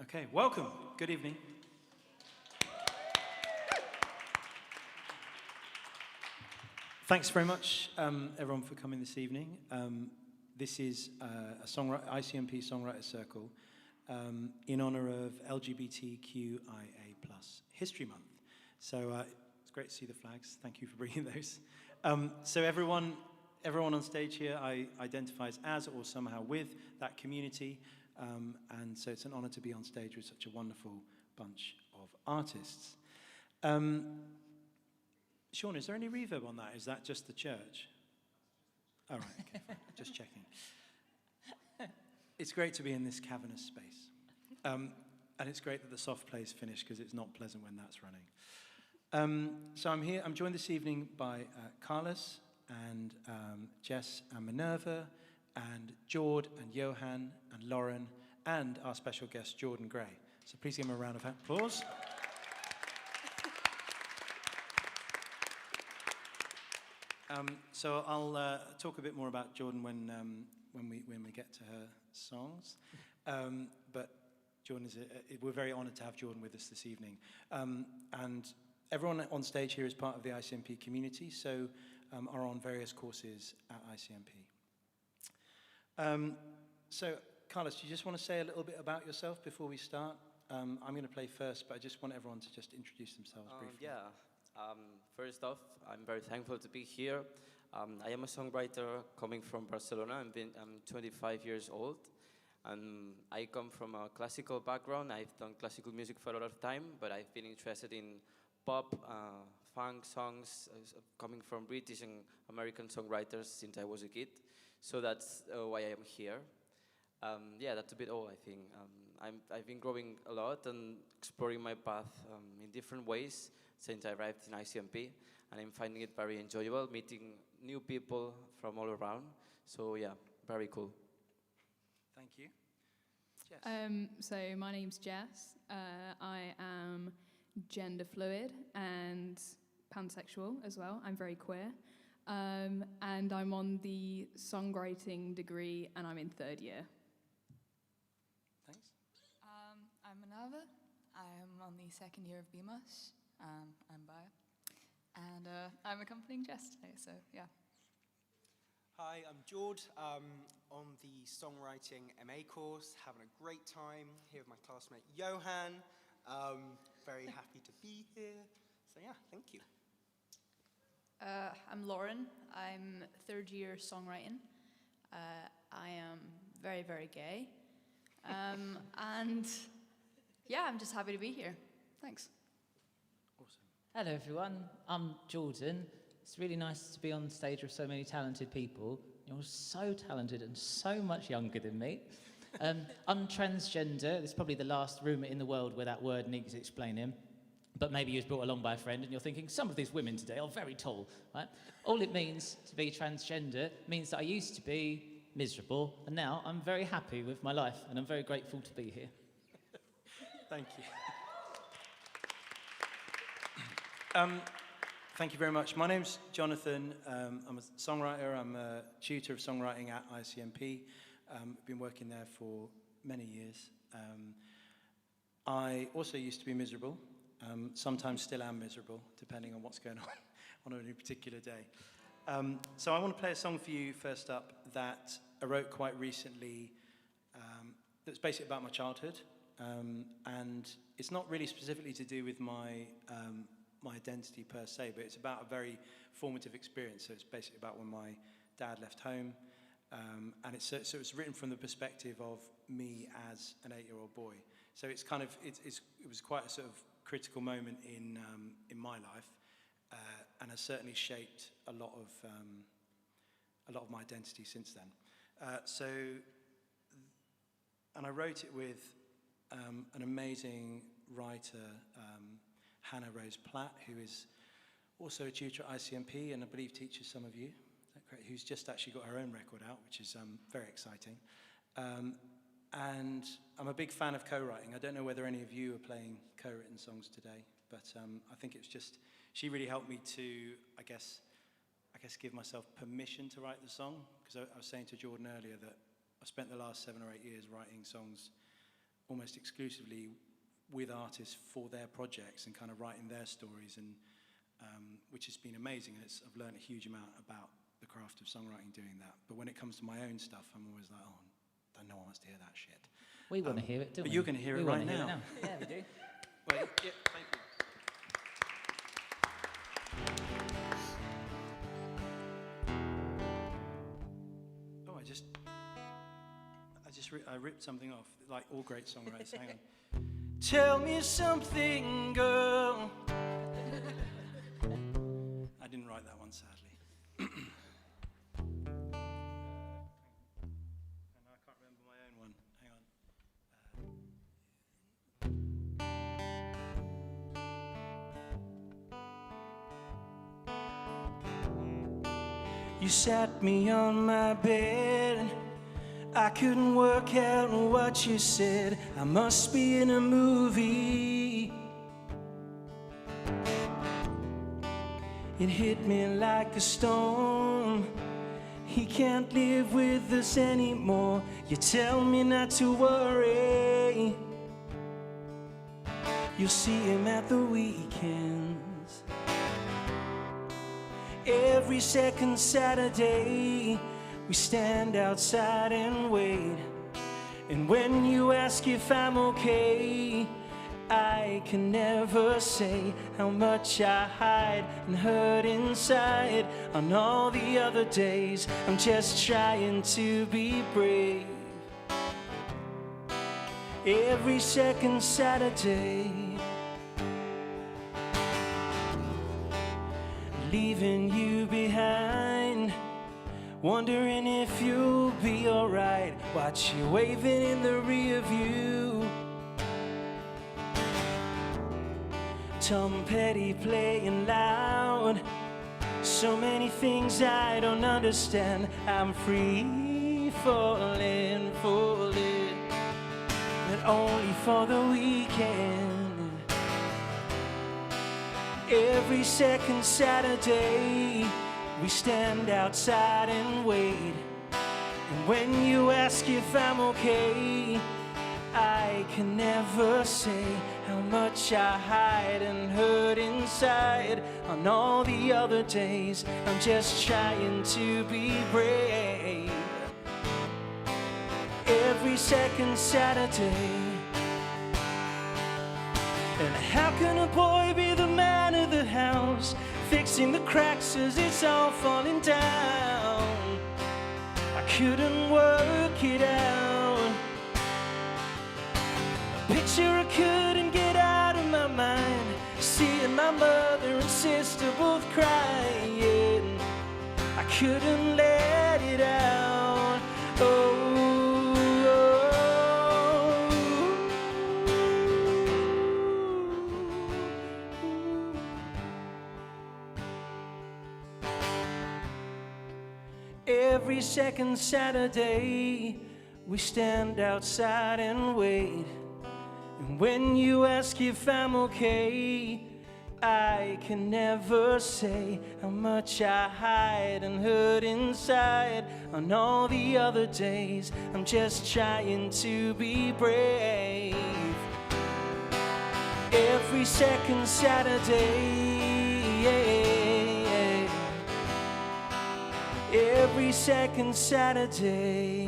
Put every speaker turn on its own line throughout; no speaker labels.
Okay, welcome. Good evening. Thanks very much, everyone, for coming this evening. This is a ICMP Songwriters Circle in honor of LGBTQIA+ History Month. So it's great to see the flags. Thank you for bringing those. So everyone on stage here identifies as or somehow with that community. And so it's an honor to be on stage with such a wonderful bunch of artists. Sean, is there any reverb on that? Is that just the church? All right, okay, fine. Just checking. It's great to be in this cavernous space. And it's great that the soft play is finished because it's not pleasant when that's running. So I'm joined this evening by Carlos and Jess and Minerva and Jord and Johan and Lauren and our special guest Jordan Gray. So please give him a round of applause. So I'll talk a bit more about Jordan when we get to her songs. But Jordan we're very honoured to have Jordan with us this evening. And everyone on stage here is part of the ICMP community, so are on various courses at ICMP. So Carlos, do you just want to say a little bit about yourself before we start? I'm going to play first, but I just want everyone to just introduce themselves briefly.
Yeah. First off, I'm very thankful to be here. I am a songwriter coming from Barcelona. I'm 25 years old, and I come from a classical background. I've done classical music for a lot of time, but I've been interested in pop, funk songs, coming from British and American songwriters since I was a kid. So that's why I am here. Yeah, that's a bit all, I think. I've been growing a lot and exploring my path in different ways since I arrived in ICMP, and I'm finding it very enjoyable, meeting new people from all around. So yeah, very cool.
Thank you. Jess.
So my name's Jess. I am gender fluid and pansexual as well. I'm very queer. And I'm on the songwriting degree, and I'm in third year.
Thanks.
I'm Minerva. I'm on the second year of BMUS. I'm bi. And I'm accompanying Jess today, so yeah.
Hi, I'm Jord. On the songwriting MA course, having a great time here with my classmate Johan. Very happy to be here. So yeah, thank you.
I'm Lauren. I'm third year songwriting. I am very, very gay. And yeah, I'm just happy to be here. Thanks.
Awesome.
Hello everyone, I'm Jordan. It's really nice to be on stage with so many talented people. You're so talented and so much younger than me. I'm transgender. It's probably the last room in the world where that word needs explaining. But maybe you was brought along by a friend and you're thinking, some of these women today are very tall, right? All it means to be transgender means that I used to be miserable, and now I'm very happy with my life, and I'm very grateful to be here.
Thank you. Thank you very much. My name's Jonathan. I'm a songwriter. I'm a tutor of songwriting at ICMP. I've been working there for many years. I also used to be miserable. Sometimes still am miserable, depending on what's going on any particular day. So I want to play a song for you first up that I wrote quite recently that's basically about my childhood. And it's not really specifically to do with my identity per se, but it's about a very formative experience. So it's basically about when my dad left home. And so it's written from the perspective of me as an 8-year-old boy. So it's kind of, it was quite a sort of critical moment in my life, and has certainly shaped a lot of my identity since then. And I wrote it with an amazing writer, Hannah Rose Platt, who is also a tutor at ICMP and I believe teaches some of you, who's just actually got her own record out, which is very exciting. And I'm a big fan of co-writing. I don't know whether any of you are playing co-written songs today, but I think it's just, she really helped me to, I guess give myself permission to write the song, because I was saying to Jordan earlier that I spent the last 7 or 8 years writing songs almost exclusively with artists for their projects and kind of writing their stories, and which has been amazing. And I've learned a huge amount about the craft of songwriting doing that. But when it comes to my own stuff, I'm always like, oh, no one wants to hear that shit.
We want to hear it, don't we?
But you're going to hear
We
it
wanna
right
hear
now.
Yeah, we do.
Well, yeah, thank you. Oh, I ripped something off, like all great songwriters. Hang on. Tell me something, girl. I didn't write that one, sadly. And I can't remember my own one. Hang on. You sat me on my bed. I couldn't work out what you said. I must be in a movie. It hit me like a stone. He can't live with us anymore. You tell me not to worry. You'll see him at the weekends. Every second Saturday, we stand outside and wait. And when you ask if I'm okay, I can never say how much I hide and hurt inside. On all the other days, I'm just trying to be brave. Every second Saturday, leaving you behind, wondering if you'll be alright. Watch you waving in the rear view. Tom Petty playing loud. So many things I don't understand. I'm free falling, falling, but only for the weekend. Every second Saturday, we stand outside and wait. And when you ask if I'm okay, I can never say how much I hide and hurt inside. On all the other days, I'm just trying to be brave. Every second Saturday. And how can a boy be the man of the house, fixing the cracks as it's all falling down? I couldn't work it out. A picture I couldn't get out of my mind, seeing my mother and sister both crying. I couldn't let it out. Oh. Every second Saturday, we stand outside and wait. And when you ask if I'm okay, I can never say how much I hide and hurt inside. On all the other days, I'm just trying to be brave. Every second Saturday, every second Saturday.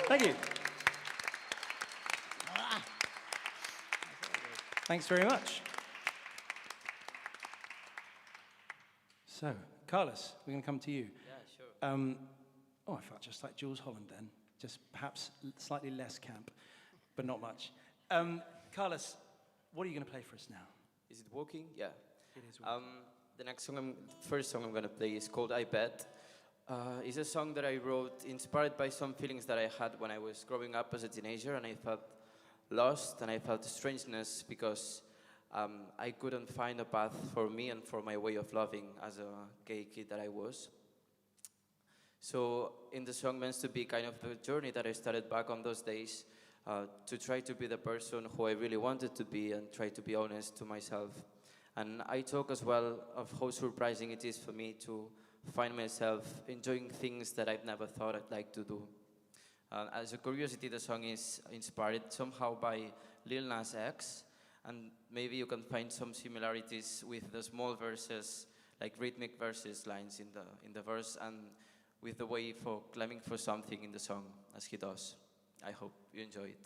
Thank you. Thanks very much. So, Carlos, we're going to come to you.
Yeah, sure.
Oh, I felt just like Jules Holland then. Just perhaps slightly less camp, but not much. Carlos, what are you going to play for us now?
Is it working? Yeah.
It is working.
The first song I'm going to play is called I Bet. It's a song that I wrote inspired by some feelings that I had when I was growing up as a teenager, and I felt lost and I felt strangeness because I couldn't find a path for me and for my way of loving as a gay kid that I was. So in the song meant to be kind of the journey that I started back on those days to try to be the person who I really wanted to be and try to be honest to myself. And I talk as well of how surprising it is for me to find myself enjoying things that I've never thought I'd like to do. As a curiosity, the song is inspired somehow by Lil Nas X, and maybe you can find some similarities with the small verses, like rhythmic verses lines in the verse, and with the way for climbing for something in the song, as he does. I hope you enjoy it.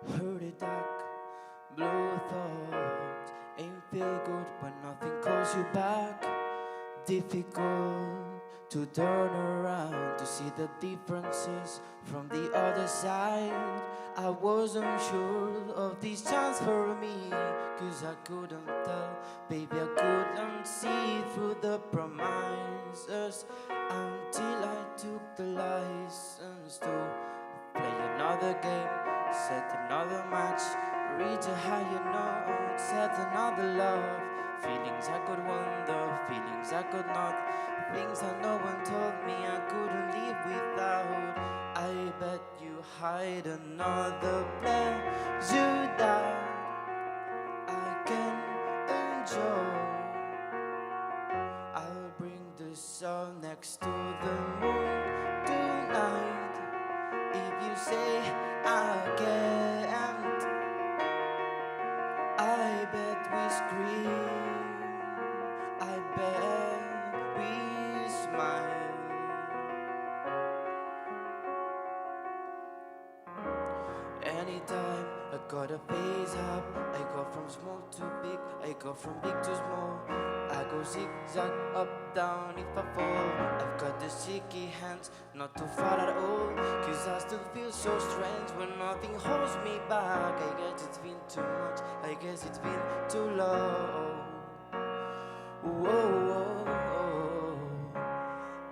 Heard a dark blue thought, ain't feel good when nothing calls you back. Difficult to turn around to see the differences from the other side. I wasn't sure of this chance for me, 'cause I couldn't tell, baby, I couldn't see through the promises until I took the license to play another game, set another match, reach a higher note, set another love. Feelings I could wonder, feelings I could not, things that no one told me I couldn't live without. I bet you hide another pleasure that I can enjoy. I'll bring the sun next to the moon tonight. If you say I can't, I bet we scream, I bet we smile. Anytime I gotta face up, I go from small to big, I go from big to small. I go zigzag, up, down if I fall. I've got the shaky hands, not too far at all, 'cause I still feel so strange when nothing holds me back. I guess it's been too much, I guess it's been too low. Whoa, whoa, whoa.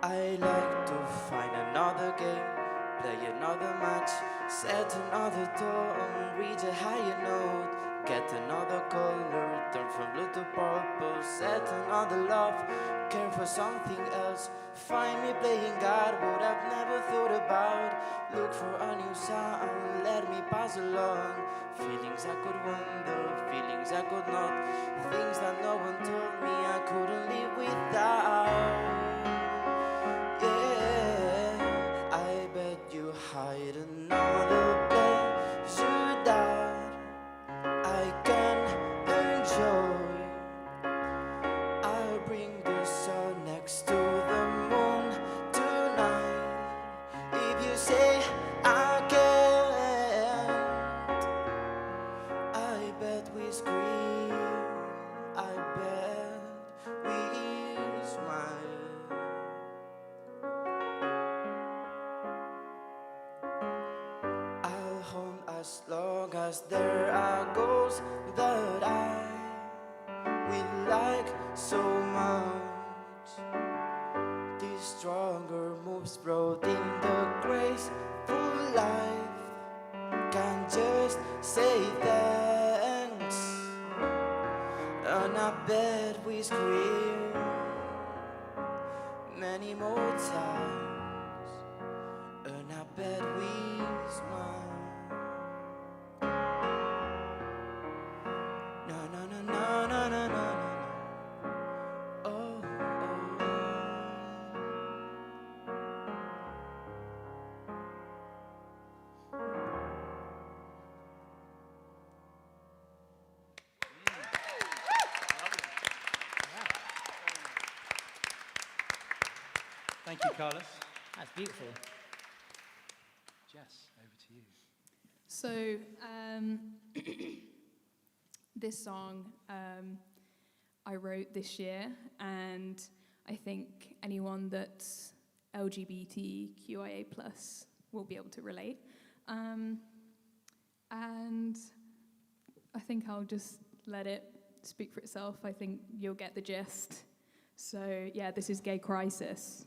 I like to find another game, play another match, set another tone, reach a higher note, get another color, turn from blue to purple, set another love, care for something else, find me playing God what I've never thought about, look for a new sound, let me pass along, feelings I could wonder, feelings I could not, things that no one told me I couldn't live without. Yeah, I bet you hide another pleasure that I can enjoy. I'll bring the sun next to the moon tonight. If you say I can't, I bet we scream, I bet we smile. I'll hold as long as there are goals that I will like so much. These stronger moves brought in the graceful life. Can't just say thanks, and I bet we scream many more times, and I bet we smile. Na na na na na na na. Oh, oh.
Thank you, Carlos.
That's beautiful.
Jess, over to you.
So, this song I wrote this year, and I think anyone that's LGBTQIA+ will be able to relate. And I think I'll just let it speak for itself. I think you'll get the gist. So, yeah, this is Gay Crisis.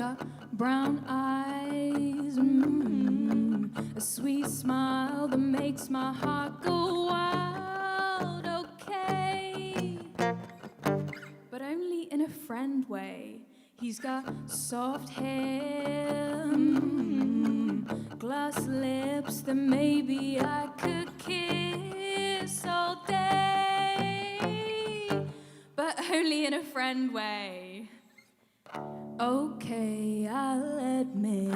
got brown eyes, a sweet smile that makes my heart go wild. Okay, but only in a friend way. He's got soft hair, glass lips that maybe I could kiss all day, but only in a friend way. Okay, I'll admit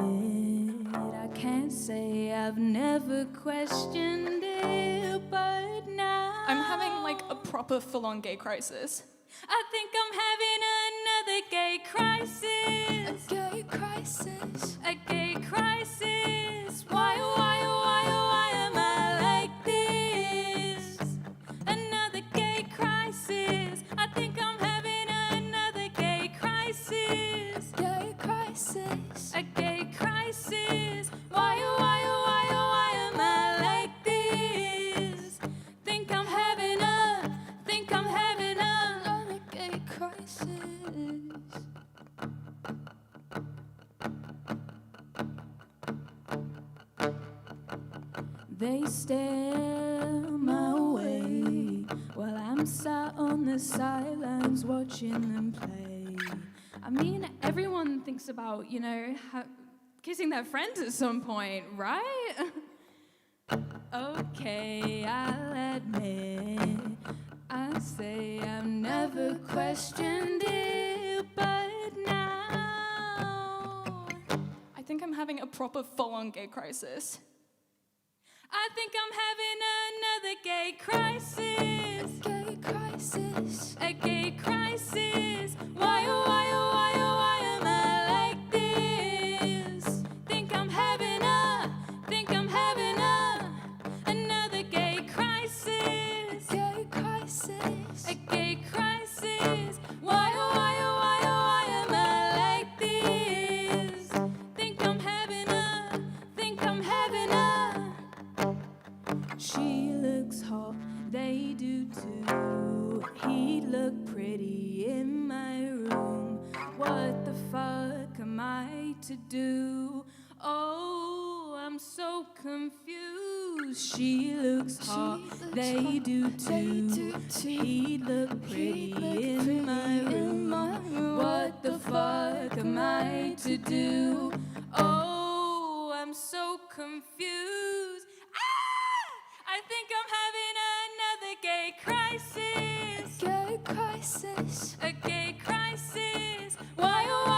I can't say I've never questioned it, but now
I'm having like a proper full-on gay crisis.
I think I'm having another gay crisis.
A gay crisis.
A gay crisis. Why am I like this? Another gay crisis. I think I'm having another gay crisis.
Gay crisis.
A gay crisis. Why am I like this? Think I'm having
Another gay crisis.
They stare my way while I'm sat on the sidelines watching them play. I mean, everyone thinks about, kissing their friends at some point, right? Okay, I'll admit, I say I've never questioned it, but now
I think I'm having a proper full-on gay crisis.
I think I'm having another gay crisis.
A gay crisis.
A gay crisis. Why am I like this? Think I'm having another gay crisis.
Gay crisis.
A gay crisis. Why am I like this? Think I'm having She looks hot, they do too. He'd look pretty in my room. What the fuck am I to do? Oh, I'm so confused. She looks hot, they do too. He'd look pretty in my room. What the fuck am I to do? Oh, I'm so confused. I think I'm having another gay crisis.
Gay crisis.
A gay crisis. Why am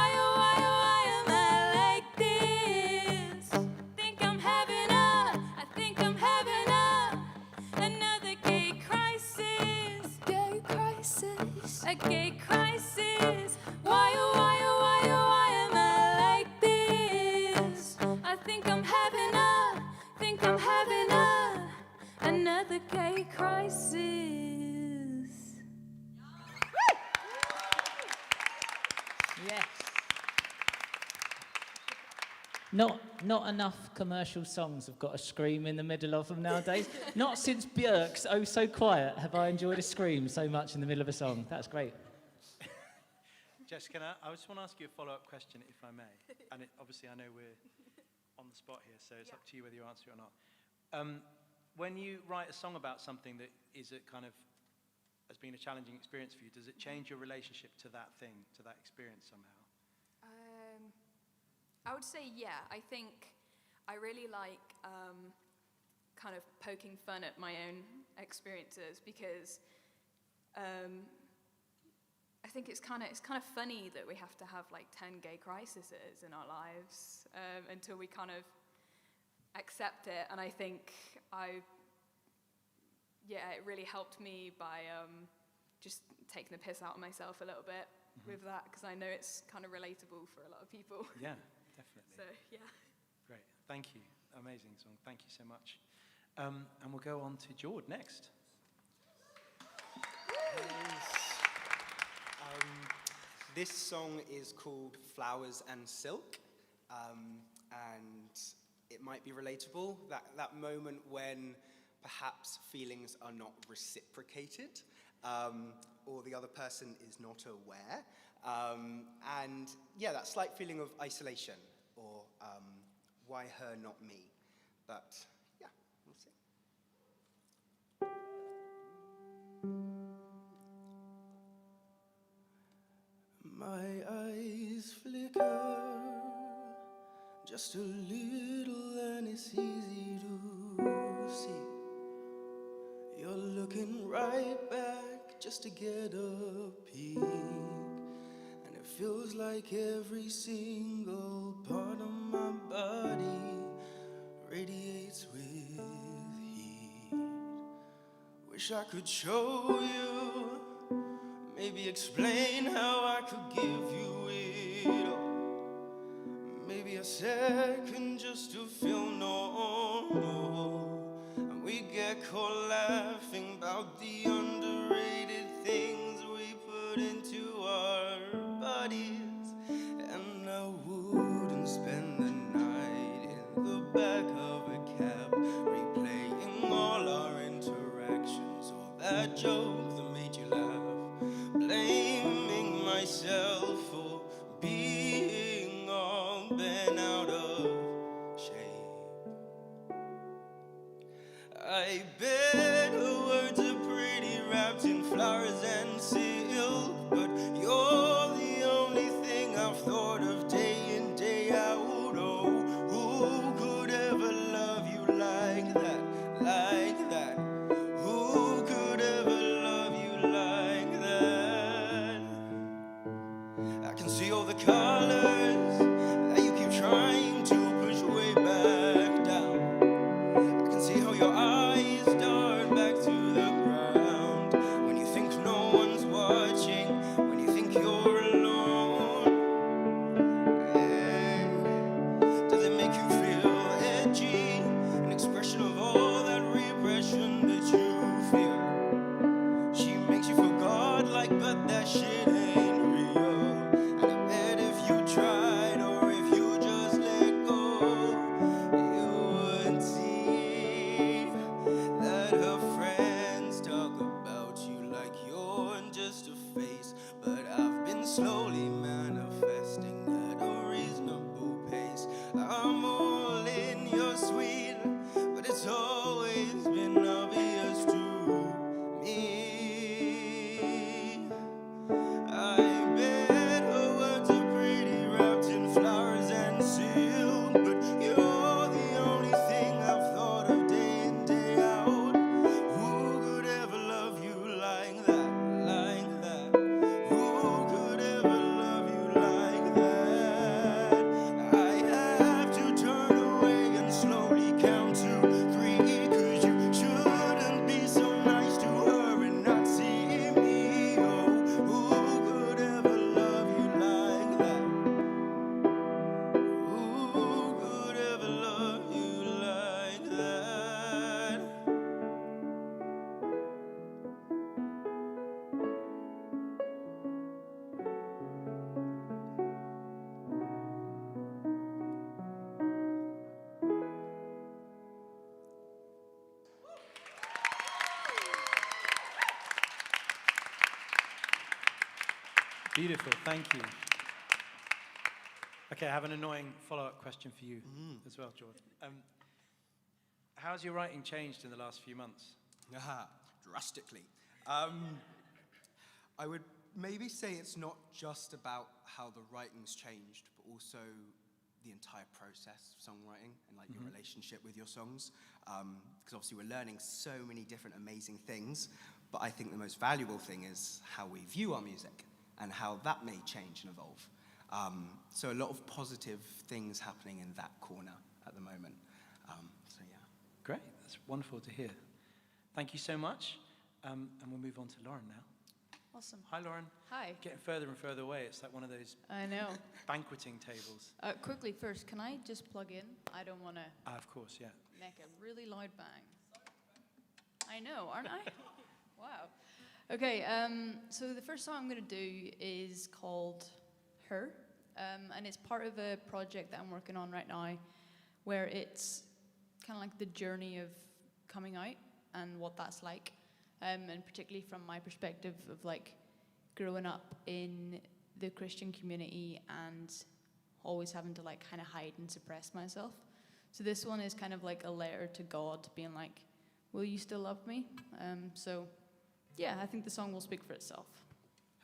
I like this? I think I'm having another gay crisis.
Gay crisis.
A gay crisis. Why am I like this? I think I'm having another gay crisis.
Yes. Not enough commercial songs have got a scream in the middle of them nowadays. Not since Björk's Oh So Quiet have I enjoyed a scream so much in the middle of a song. That's great.
Jessica, I just want to ask you a follow-up question, if I may. And obviously, I know we're on the spot here, so it's up to you whether you answer it or not. When you write a song about something that is a kind of has been a challenging experience for you, does it change your relationship to that thing, to that experience somehow?
I would say yeah. I think I really like kind of poking fun at my own experiences because I think it's kind of funny that we have to have like 10 gay crises in our lives until we kind of accept it. And I think it really helped me by just taking the piss out of myself a little bit with that, because I know it's kind of relatable for a lot of people.
Yeah, definitely.
So, yeah.
Great, thank you. Amazing song, thank you so much. And we'll go on to Jord next.
This song is called Flowers and Silk, and it might be relatable, that moment when perhaps feelings are not reciprocated, or the other person is not aware. And yeah, that slight feeling of isolation, or why her, not me? But yeah, we'll see. My eyes flicker just a little, and it's easy to see. You're looking right back just to get a peek, and it feels like every single part of my body radiates with heat. Wish I could show you, maybe explain how I could give you it all. Maybe a second just to feel normal, and we get caught laughing about the underrated things we put into our bodies. And I wouldn't spend the night in the back of a cab, replaying all our interactions, all that joke that made you laugh, blaming myself for being all bent out of shape. I bet her words are pretty, wrapped in flowers and silk, but you're the only thing I've thought of day in, day out. Oh, who could ever love you like that, like that? Who could ever love you like that? I can see all the colors that you keep trying to push way back down. I can see how your eyes dart back to the ground when you think no one's watching, when you think you're alone. Hey, does it make you feel edgy? An expression of all that repression that you feel. She makes you feel godlike, but that shit ain't real. And I bet if you tried, or if you just let go, you would see that her friends talk about you like you're just a face. But I've been slowly manifesting at a reasonable pace. I'm all in, you're sweet, but it's always been obvious to me. I bet her words are pretty, wrapped in flowers and silk, but you're the only thing I've thought of day in, day out. Who could ever love you like that, like that? Who could ever love you like that? I have to turn away and slowly count to 3, 'cause you shouldn't be so nice to her and not see me. Oh, who could ever love you like that? Who could ever love you like that?
Beautiful, thank you. Okay, I have an annoying follow-up question for you as well, George. How's your writing changed in the last few months?
Drastically. I would maybe say it's not just about how the writing's changed, but also the entire process of songwriting and like your relationship with your songs. Because obviously we're learning so many different amazing things, but I think the most valuable thing is how we view our music and how that may change and evolve. So a lot of positive things happening in that corner at the moment. So yeah.
Great, that's wonderful to hear. Thank you so much. And we'll move on to Lauren now.
Awesome.
Hi, Lauren.
Hi.
Getting further and further away. It's like one of those
I know.
banqueting tables.
Quickly first, can I just plug in? I don't want to
Of course, yeah.
make a really loud bang. I know, aren't I? Wow. Okay, so the first song I'm going to do is called Her, and it's part of a project that I'm working on right now, where it's kind of like the journey of coming out and what that's like, and particularly from my perspective of like growing up in the Christian community and always having to like kind of hide and suppress myself. So this one is kind of like a letter to God, being like, will you still love me? So yeah, I think the song will speak for itself.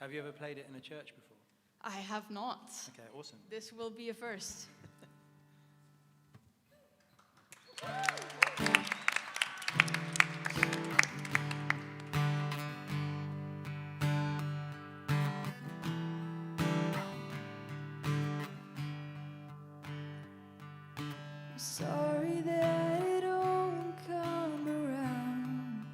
Have you ever played it in a church before?
I have not.
Okay, awesome.
This will be a first. Sorry that it don't come around.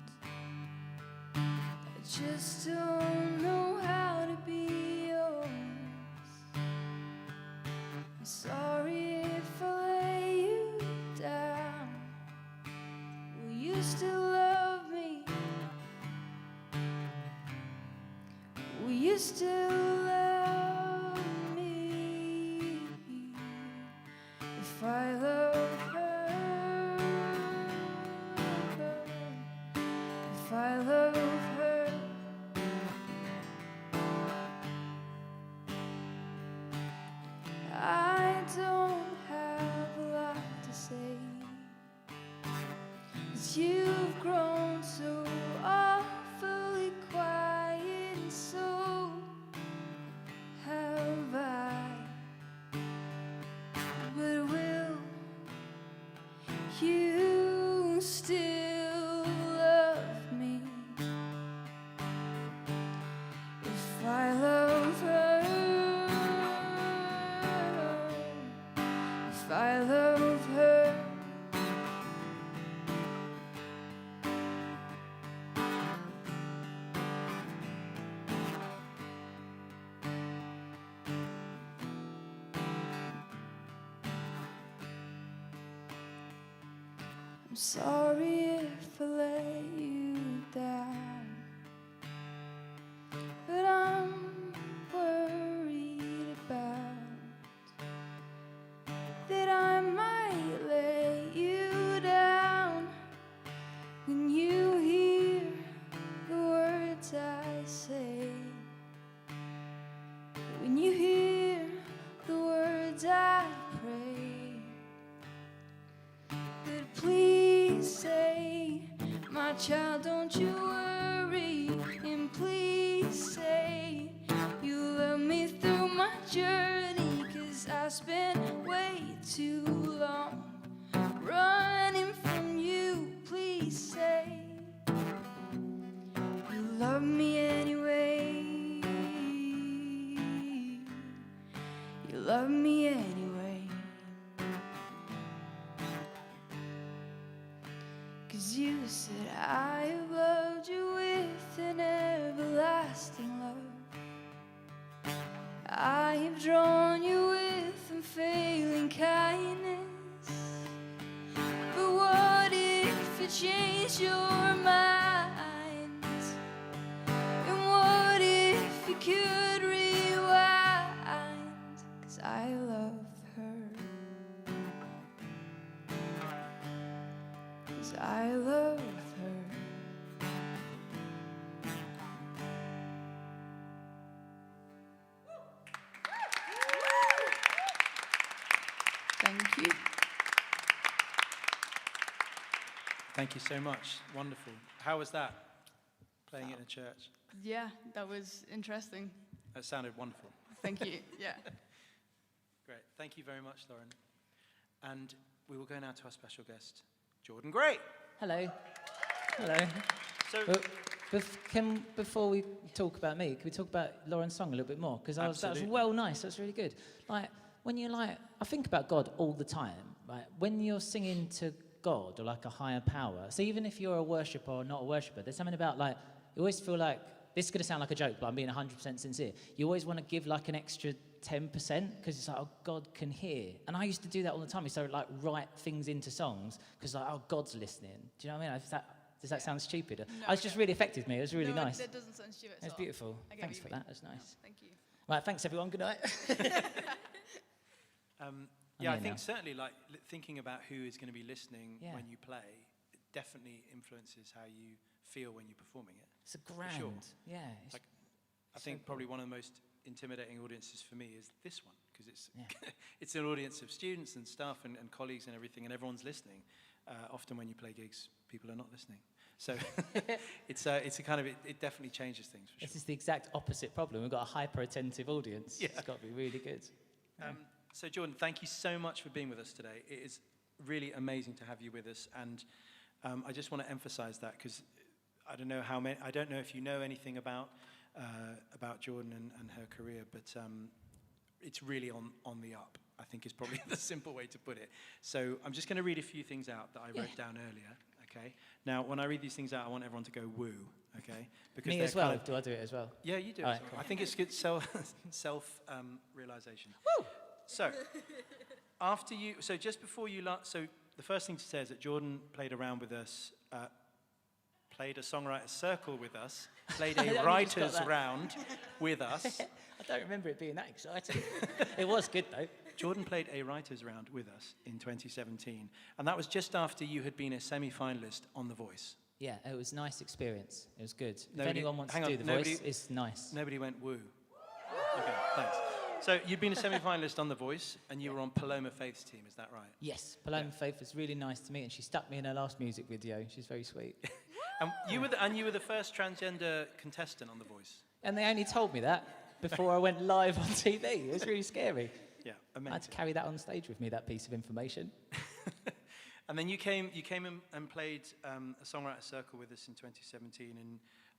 I just don't know how to be yours. I'm sorry if I lay you down. Will you still love me? Will you still love me if I love her? If I love her, I don't have a lot to say, 'cause you've grown so awfully quiet, and so have I. But will you still love me if I love her? If I love her, I'm sorry if I let you down, but I'm worried about that I might let you down when you hear the words I say, when you hear the words I pray. But please say, my child, don't you worry, and please say you love me through my journey, 'cause I spent way too long running from you. Please say you love me anyway. You love me anyway. 'Cause you said I have loved you with an everlasting love. I have drawn you with unfailing kindness. But what if you changed your mind? And what if you could rewind? 'Cause I love her. 'Cause I love her. Thank you.
Thank you so much. Wonderful. How was that, playing it in a church?
Yeah, that was interesting.
That sounded wonderful.
Thank you. Yeah.
Great. Thank you very much, Lauren. And we will go now to our special guest, Jordan Gray.
Hello. Hello.
So,
Before we talk about me, can we talk about Lauren's song a little bit more? Because that was
Absolutely.
well nice. That's really good. Like when you I think about God all the time. Right? When you're singing to God or like a higher power. So even if you're a worshipper or not a worshipper, there's something about like you always feel like this is going to sound like a joke, but I'm being 100% sincere. You always want to give like an extra 10% because it's like, oh, God can hear. And I used to do that all the time. So like write things into songs because like, oh, God's listening. Do you know what I mean? Does that sound stupid?
No,
It just really affected me. It was really nice.
That doesn't sound stupid at
It's
all.
beautiful.
I get
Thanks
what
for
you
that. That's nice.
Thank you.
Right, thanks everyone. Good night.
yeah, I
here
think
now.
certainly like thinking about who is going to be listening
Yeah.
when you play, it definitely influences how you feel when you're performing it.
It's a grand.
sure.
Yeah. It's
Like, I
so
think
cool.
probably one of the most intimidating audiences for me is this one, because it's
Yeah.
it's an audience of students and staff and colleagues and everything, and everyone's listening. Often when you play gigs, people are not listening. So it's a kind of, it definitely changes things for sure.
This is the exact opposite problem. We've got a hyper-attentive audience.
Yeah.
It's got to be really good.
So Jordan, thank you so much for being with us today. It is really amazing to have you with us, and I just want to emphasize that, because I don't know if you know anything about Jordan and her career, but it's really on the up, I think is probably the simple way to put it. So I'm just going to read a few things out that I wrote down earlier, okay? Now, when I read these things out, I want everyone to go woo, okay? Because
Me
they're
as well?
kind of-
Do I do it as well?
Yeah, you do.
All
as
right,
well.
cool.
I think it's good self-realization.
Woo!
So, just before you, so the first thing to say is that Jordan played around with us, played a Songwriters Circle with us, played
I
a
only just got
writers
that.
round with us.
I don't remember it being that exciting. It was good, though.
Jordan played a writers round with us in 2017, and that was just after you had been a semi-finalist on The Voice.
Yeah, it was a nice experience. It was good.
Nobody-
If anyone wants
hang
to
on,
do The
nobody-
Voice, it's nice.
Nobody went woo. Okay, thanks. So you'd been a semi-finalist on The Voice, and you were on Paloma Faith's team, is that right?
Yes, Paloma Faith was really nice to me, and she stuck me in her last music video. She's very sweet.
And you were the first transgender contestant on The Voice.
And they only told me that before I went live on TV. It was really scary.
Yeah,
I had to
amazing.
carry that on stage with me, that piece of information.
And then you came and played a Songwriters Circle with us in 2017,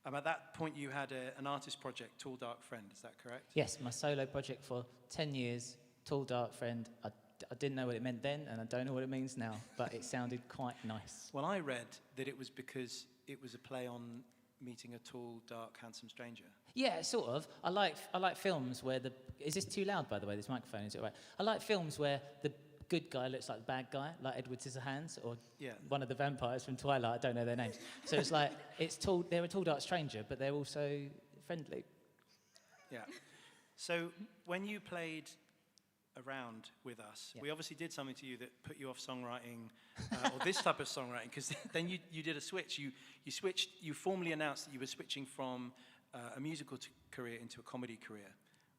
and at that point you had an artist project, Tall Dark Friend, is that correct?
Yes, my solo project for 10 years, Tall Dark Friend. I didn't know what it meant then, and I don't know what it means now, but it sounded quite nice.
Well, I read that it was because it was a play on meeting a tall, dark, handsome stranger.
Yeah, sort of. I like films where the... Is this too loud, by the way, this microphone? Is it right? I like films where the good guy looks like the bad guy, like Edward Scissorhands, or one of the vampires from Twilight. I don't know their names. So it's like, they're a tall, dark stranger, but they're also friendly.
Yeah. So when you played around with us, we obviously did something to you that put you off songwriting, or this type of songwriting, because then you did a switch. You formally announced that you were switching from a musical career into a comedy career,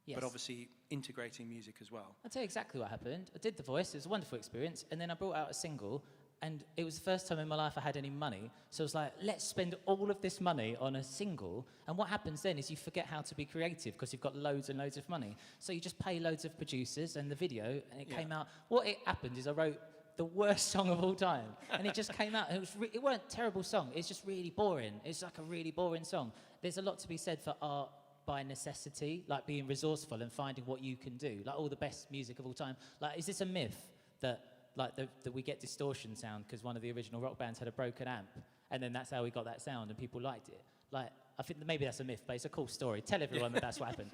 Yes.
but obviously integrating music as well.
I'll tell you exactly what happened. I did The Voice. It was a wonderful experience. And then I brought out a single, and it was the first time in my life I had any money. So I was like, let's spend all of this money on a single. And what happens then is you forget how to be creative because you've got loads and loads of money. So you just pay loads of producers and the video, and it came out. What happened is I wrote the worst song of all time. And it just came out. And it weren't a terrible song. It's just really boring. It's like a really boring song. There's a lot to be said for art by necessity, like being resourceful and finding what you can do, like all the best music of all time. Like, is this a myth that we get distortion sound because one of the original rock bands had a broken amp, and then that's how we got that sound and people liked it? Like, I think that maybe that's a myth, but it's a cool story. Tell everyone that that's what happened.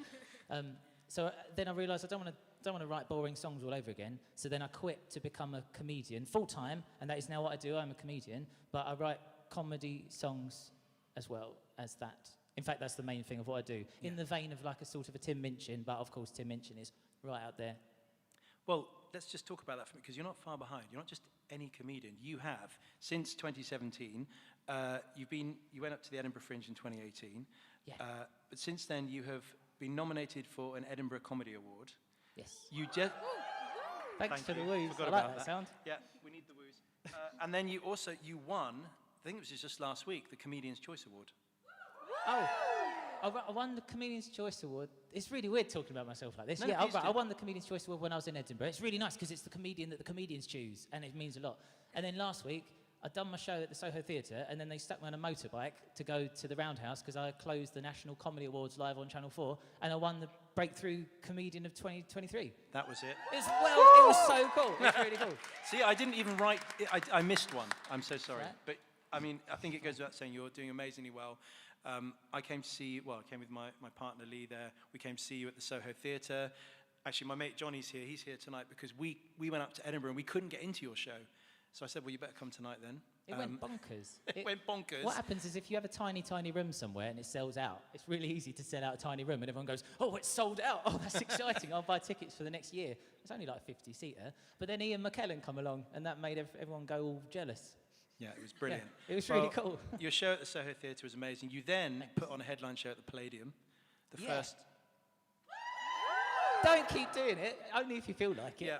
So then I realised I don't want to write boring songs all over again. So then I quit to become a comedian full time, and that is now what I do. I'm a comedian, but I write comedy songs as well as that. In fact, that's the main thing of what I do. In the vein of like a sort of a Tim Minchin, but of course Tim Minchin is right out there.
Well, let's just talk about that for me, because you're not far behind. You're not just any comedian. You have, since 2017, you went up to the Edinburgh Fringe in 2018.
Yeah.
But since then, you have been nominated for an Edinburgh Comedy Award.
Yes.
You just...
Thanks
Thank
for
you.
the woos.
Forgot
I like
about
that sound.
Yeah, we need the woos. And then you won, I think it was just last week, the Comedian's Choice Award.
Oh, I won the Comedian's Choice Award. It's really weird talking about myself like this.
No,
Yeah,
please do.
I won the Comedian's Choice Award when I was in Edinburgh. It's really nice because it's the comedian that the comedians choose, and it means a lot. And then last week, I'd done my show at the Soho Theatre, and then they stuck me on a motorbike to go to the Roundhouse because I closed the National Comedy Awards live on Channel 4, and I won the Breakthrough Comedian of 2023.
That was it.
It was so cool. It was really cool.
See, I didn't even write... I missed one. I'm so sorry.
Right.
But, I mean, I think it goes without saying you're doing amazingly well. I came to see you, I came with my partner Lee there. We came to see you at the Soho Theatre. Actually, my mate Johnny's here. He's here tonight because we went up to Edinburgh and we couldn't get into your show. So I said, well, you better come tonight then.
It went bonkers.
It went bonkers.
What happens is if you have a tiny, tiny room somewhere and it sells out, it's really easy to sell out a tiny room and everyone goes, oh, it's sold out. Oh, that's exciting. I'll buy tickets for the next year. It's only like 50-seater. But then Ian McKellen come along and that made everyone go all jealous.
Yeah, it was brilliant.
Yeah, it was really cool.
Your show at the Soho Theatre was amazing. You then put on a headline show at the Palladium. The
Yeah.
first...
Don't keep doing it, only if you feel like it.
Yeah.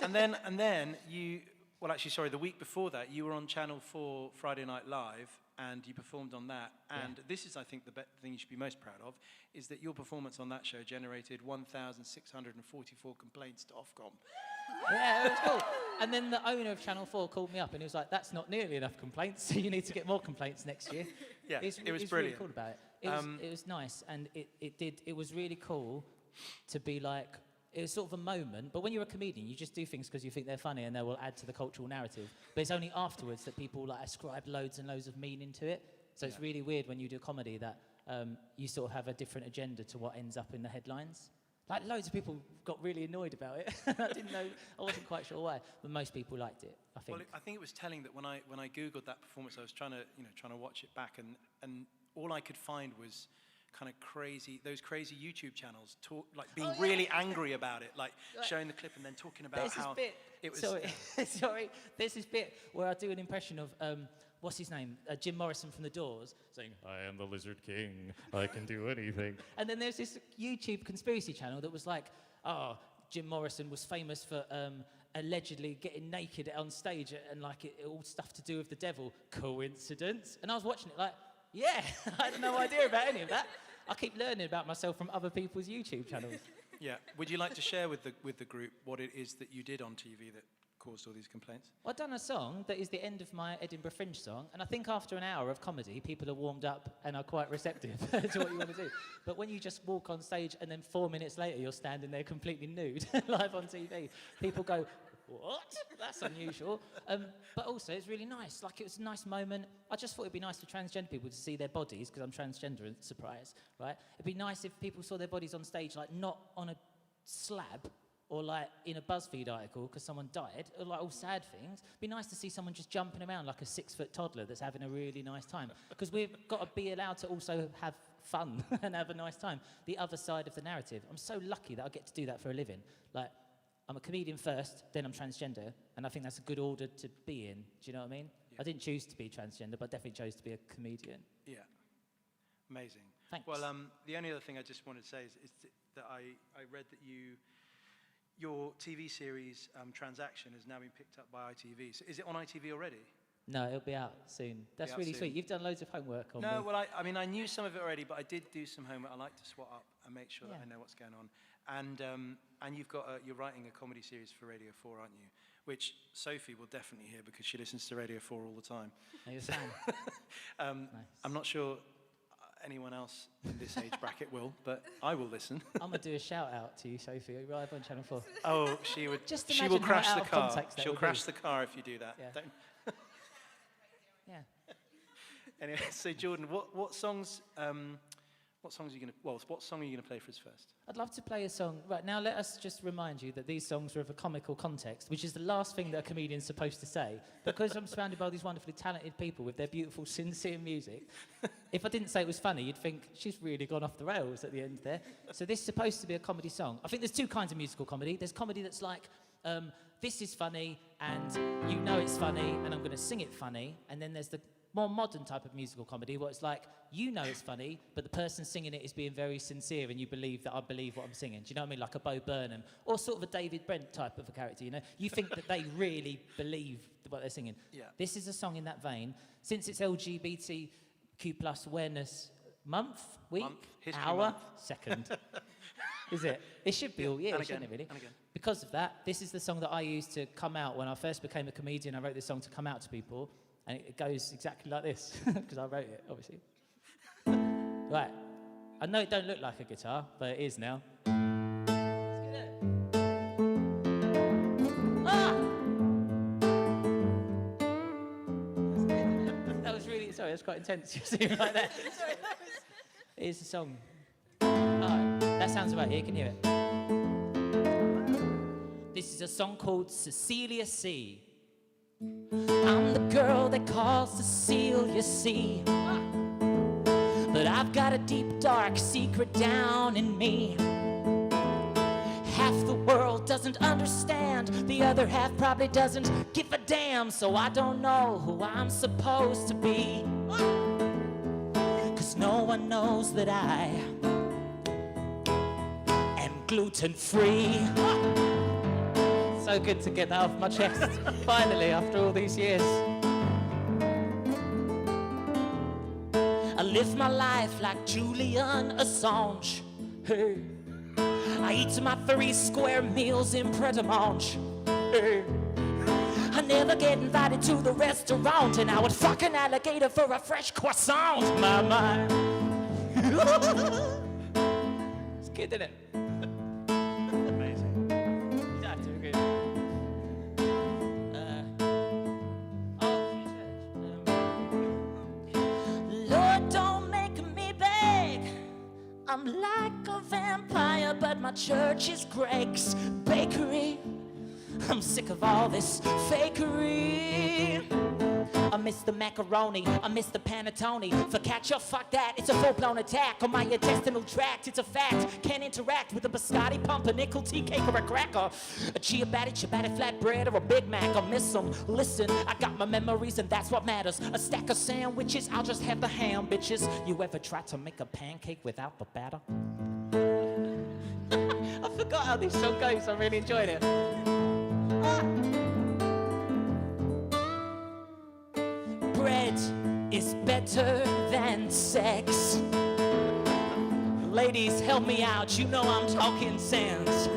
And then you, well, actually, sorry, the week before that, you were on Channel 4 Friday Night Live, and you performed on that. And this is, I think, the thing you should be most proud of, is that your performance on that show generated 1,644 complaints to Ofcom.
Yeah, it was cool. And then the owner of Channel 4 called me up and he was like, that's not nearly enough complaints, so you need to get more complaints next year.
Yeah, it was
really
brilliant.
Cool about it. It was nice, and it was really cool to be like, it was sort of a moment, but when you're a comedian, you just do things because you think they're funny and they will add to the cultural narrative. But it's only afterwards that people like ascribe loads and loads of meaning to it. So it's really weird when you do comedy that you sort of have a different agenda to what ends up in the headlines. Like, loads of people got really annoyed about it. I didn't know, I wasn't quite sure why, but most people liked it, I think.
Well, I think it was telling that when I Googled that performance, I was trying to watch it back, and all I could find was kind of those crazy YouTube channels being really angry about it, like showing the clip and then talking about how it was.
Sorry, there's this bit where I do an impression of, what's his name? Jim Morrison from The Doors, saying, I am the Lizard King, I can do anything. And then there's this YouTube conspiracy channel that was like, oh, Jim Morrison was famous for allegedly getting naked on stage and like it all stuff to do with the devil. Coincidence? And I was watching it like, yeah, I had no idea about any of that. I keep learning about myself from other people's YouTube channels.
Yeah. Would you like to share with the group what it is that you did on TV that caused all these complaints?
Well, I've done a song that is the end of my Edinburgh Fringe song, and I think after an hour of comedy, people are warmed up and are quite receptive to what you want to do. But when you just walk on stage and then 4 minutes later you're standing there completely nude, live on TV, people go, what? That's unusual. But also, it's really nice. Like, it was a nice moment. I just thought it'd be nice for transgender people to see their bodies, because I'm transgender, surprise, right? It'd be nice if people saw their bodies on stage, like, not on a slab, or like in a BuzzFeed article because someone died, or like all sad things. It'd be nice to see someone just jumping around like a 6-foot toddler that's having a really nice time. Because we've got to be allowed to also have fun and have a nice time. The other side of the narrative. I'm so lucky that I get to do that for a living. Like, I'm a comedian first, then I'm transgender, and I think that's a good order to be in. Do you know what I mean? Yeah. I didn't choose to be transgender, but I definitely chose to be a comedian.
Yeah. Amazing.
Thanks.
Well, the only other thing I just wanted to say is that I read that your TV series Transaction has now been picked up by ITV. So is it on ITV already?
No, it'll be out soon. That's really sweet. You've done loads of homework on me.
No, well, I mean, I knew some of it already, but I did do some homework. I like to swat up and make sure that I know what's going on. And you've got you're writing a comedy series for Radio 4, aren't you? Which Sophie will definitely hear because she listens to Radio 4 all the time.
Are you a fan? Nice.
I'm not sure anyone else in this age bracket will, but I will listen.
I'm going to do a shout out to you, Sophie, live on Channel 4.
Oh, she would.
Just
she will crash the car.
She'll
crash the car if you do that.
Yeah.
Don't.
Yeah.
Anyway, so Jordan, what songs are you going to? Well, what song are you going to play for us first?
I'd love to play a song. Right, now let us just remind you that these songs are of a comical context, which is the last thing that a comedian's supposed to say. Because I'm surrounded by these wonderfully talented people with their beautiful, sincere music, if I didn't say it was funny, you'd think, she's really gone off the rails at the end there. So this is supposed to be a comedy song. I think there's two kinds of musical comedy. There's comedy that's like, this is funny, and you know it's funny, and I'm going to sing it funny. And then there's the more modern type of musical comedy where it's like, you know it's funny, but the person singing it is being very sincere and you believe that I believe what I'm singing. Do you know what I mean? Like a Bo Burnham or sort of a David Brent type of a character, you know? You think that they really believe what they're singing.
Yeah.
This is a song in that vein. Since it's LGBTQ+ awareness month, week,
History
hour,
month.
second. Is it? It should be all year,
And
shouldn't it, really?
And again.
Because of that, this is the song that I used to come out when I first became a comedian. I wrote this song to come out to people. And it goes exactly like this, because I wrote it, obviously. Right. I know it don't look like a guitar, but it is now. Let's get it. Ah! That was really, sorry, that's quite intense. You see me like that. Here's the song. Right. That sounds about here, can you hear it? This is a song called Cecilia C. I'm the girl they call Cecilia C. But I've got a deep, dark secret down in me. Half the world doesn't understand, the other half probably doesn't give a damn. So I don't know who I'm supposed to be, 'cause no one knows that I am gluten-free. So good to get that off my chest, finally, after all these years. I live my life like Julian Assange. Hey. I eat my 3 square meals in Pret-a-Manger. Hey. I never get invited to the restaurant, and I would fuck an alligator for a fresh croissant. My. It's good, isn't it?
Amazing.
That's good. Lord, don't make me beg. I'm like a vampire, but my church is Greg's Bakery. I'm sick of all this fakery. I miss the macaroni, I miss the panettone. Focaccia, fuck that, it's a full-blown attack on my intestinal tract. It's a fact, can't interact with a biscotti, pumpernickel, tea cake, or a cracker. A ciabatta flatbread, or a Big Mac. I miss them. Listen, I got my memories, and that's what matters. A stack of sandwiches, I'll just have the ham, bitches. You ever tried to make a pancake without the batter? I forgot how this song goes, I really enjoyed it. Bread is better than sex. Ladies, help me out, you know I'm talking sense.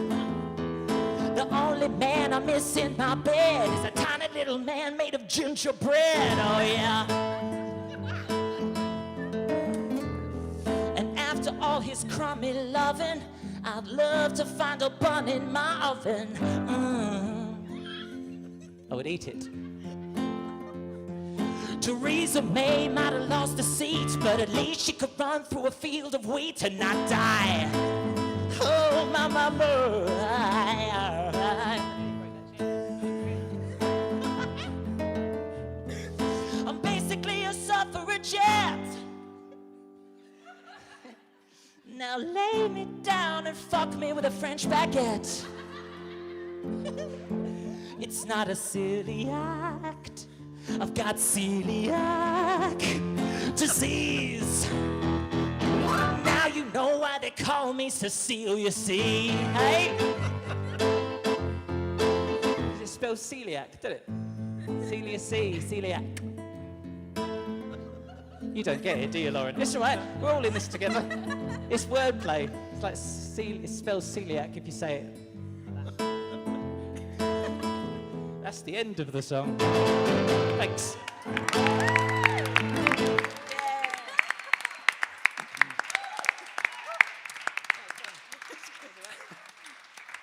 The only man I miss in my bed is a tiny little man made of gingerbread, oh yeah. And after all his crummy loving, I'd love to find a bun in my oven. I would eat it. Theresa May might have lost a seat, but at least she could run through a field of wheat and not die. Oh, my mama. I'm basically a suffragette. Now lay me down and fuck me with a French baguette. It's not a silly act. I've got celiac disease. Now you know why they call me Cecile, you see, hey? It spells celiac, did it? Celia C, celiac. You don't get it, do you, Lauren? It's all right, we're all in this together. It's wordplay. It's like, it spells celiac if you say it. That's the end of the song. Thanks.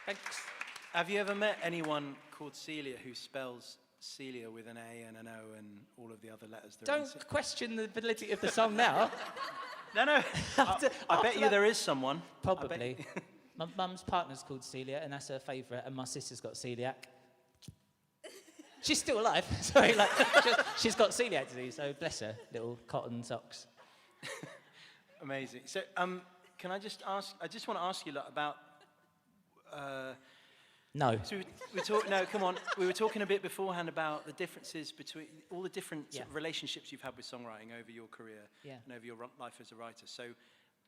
Thanks.
Have you ever met anyone called Celia who spells Celia with an A and an O and all of the other letters?
Don't question the validity of the song now.
No. I bet you there is someone.
Probably. My mum's partner's called Celia, and that's her favourite, and my sister's got celiac. She's still alive. Sorry, she's got celiac disease, so bless her, little cotton socks.
Amazing. So, can I just ask? I just want to ask you about.
No.
So no, come on. We were talking a bit beforehand about the differences between all the different sort of relationships you've had with songwriting over your career and over your life as a writer. So,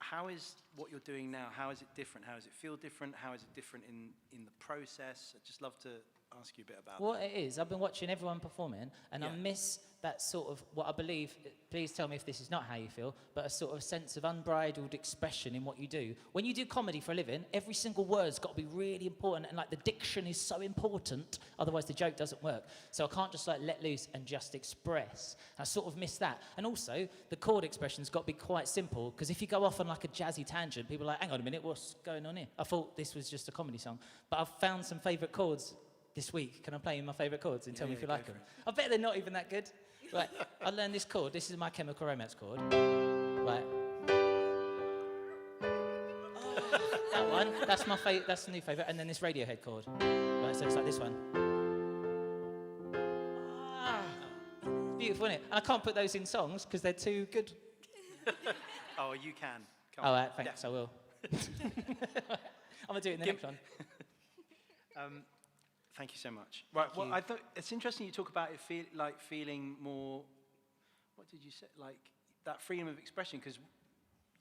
how is what you're doing now? How is it different? How does it feel different? How is it different in the process? I'd just love to ask you a bit about
what it is. I've been watching everyone performing, and I miss that sort of what I believe. Please tell me if this is not how you feel, but a sort of sense of unbridled expression in what you do. When you do comedy for a living, every single word's got to be really important, and like the diction is so important. Otherwise, the joke doesn't work. So I can't just like let loose and just express. I sort of miss that. And also, the chord expression's got to be quite simple, because if you go off on like a jazzy tangent, people are like, "Hang on a minute, what's going on here?" I thought this was just a comedy song, but I've found some favourite chords this week. Can I play you my favourite chords and tell me if you like them? I bet they're not even that good. Right, I learned this chord. This is My Chemical Romance chord. Right. That one. That's my favorite. That's the new favourite. And then this Radiohead chord. Right, so it's like this one. Beautiful, isn't it? And I can't put those in songs because they're too good.
Oh, you can. Come
All
on.
right, thanks. I will. I'm gonna do it in the next one.
Thank you so much. Right, well, I thought it's interesting you talk about it feeling more, what did you say, like that freedom of expression, because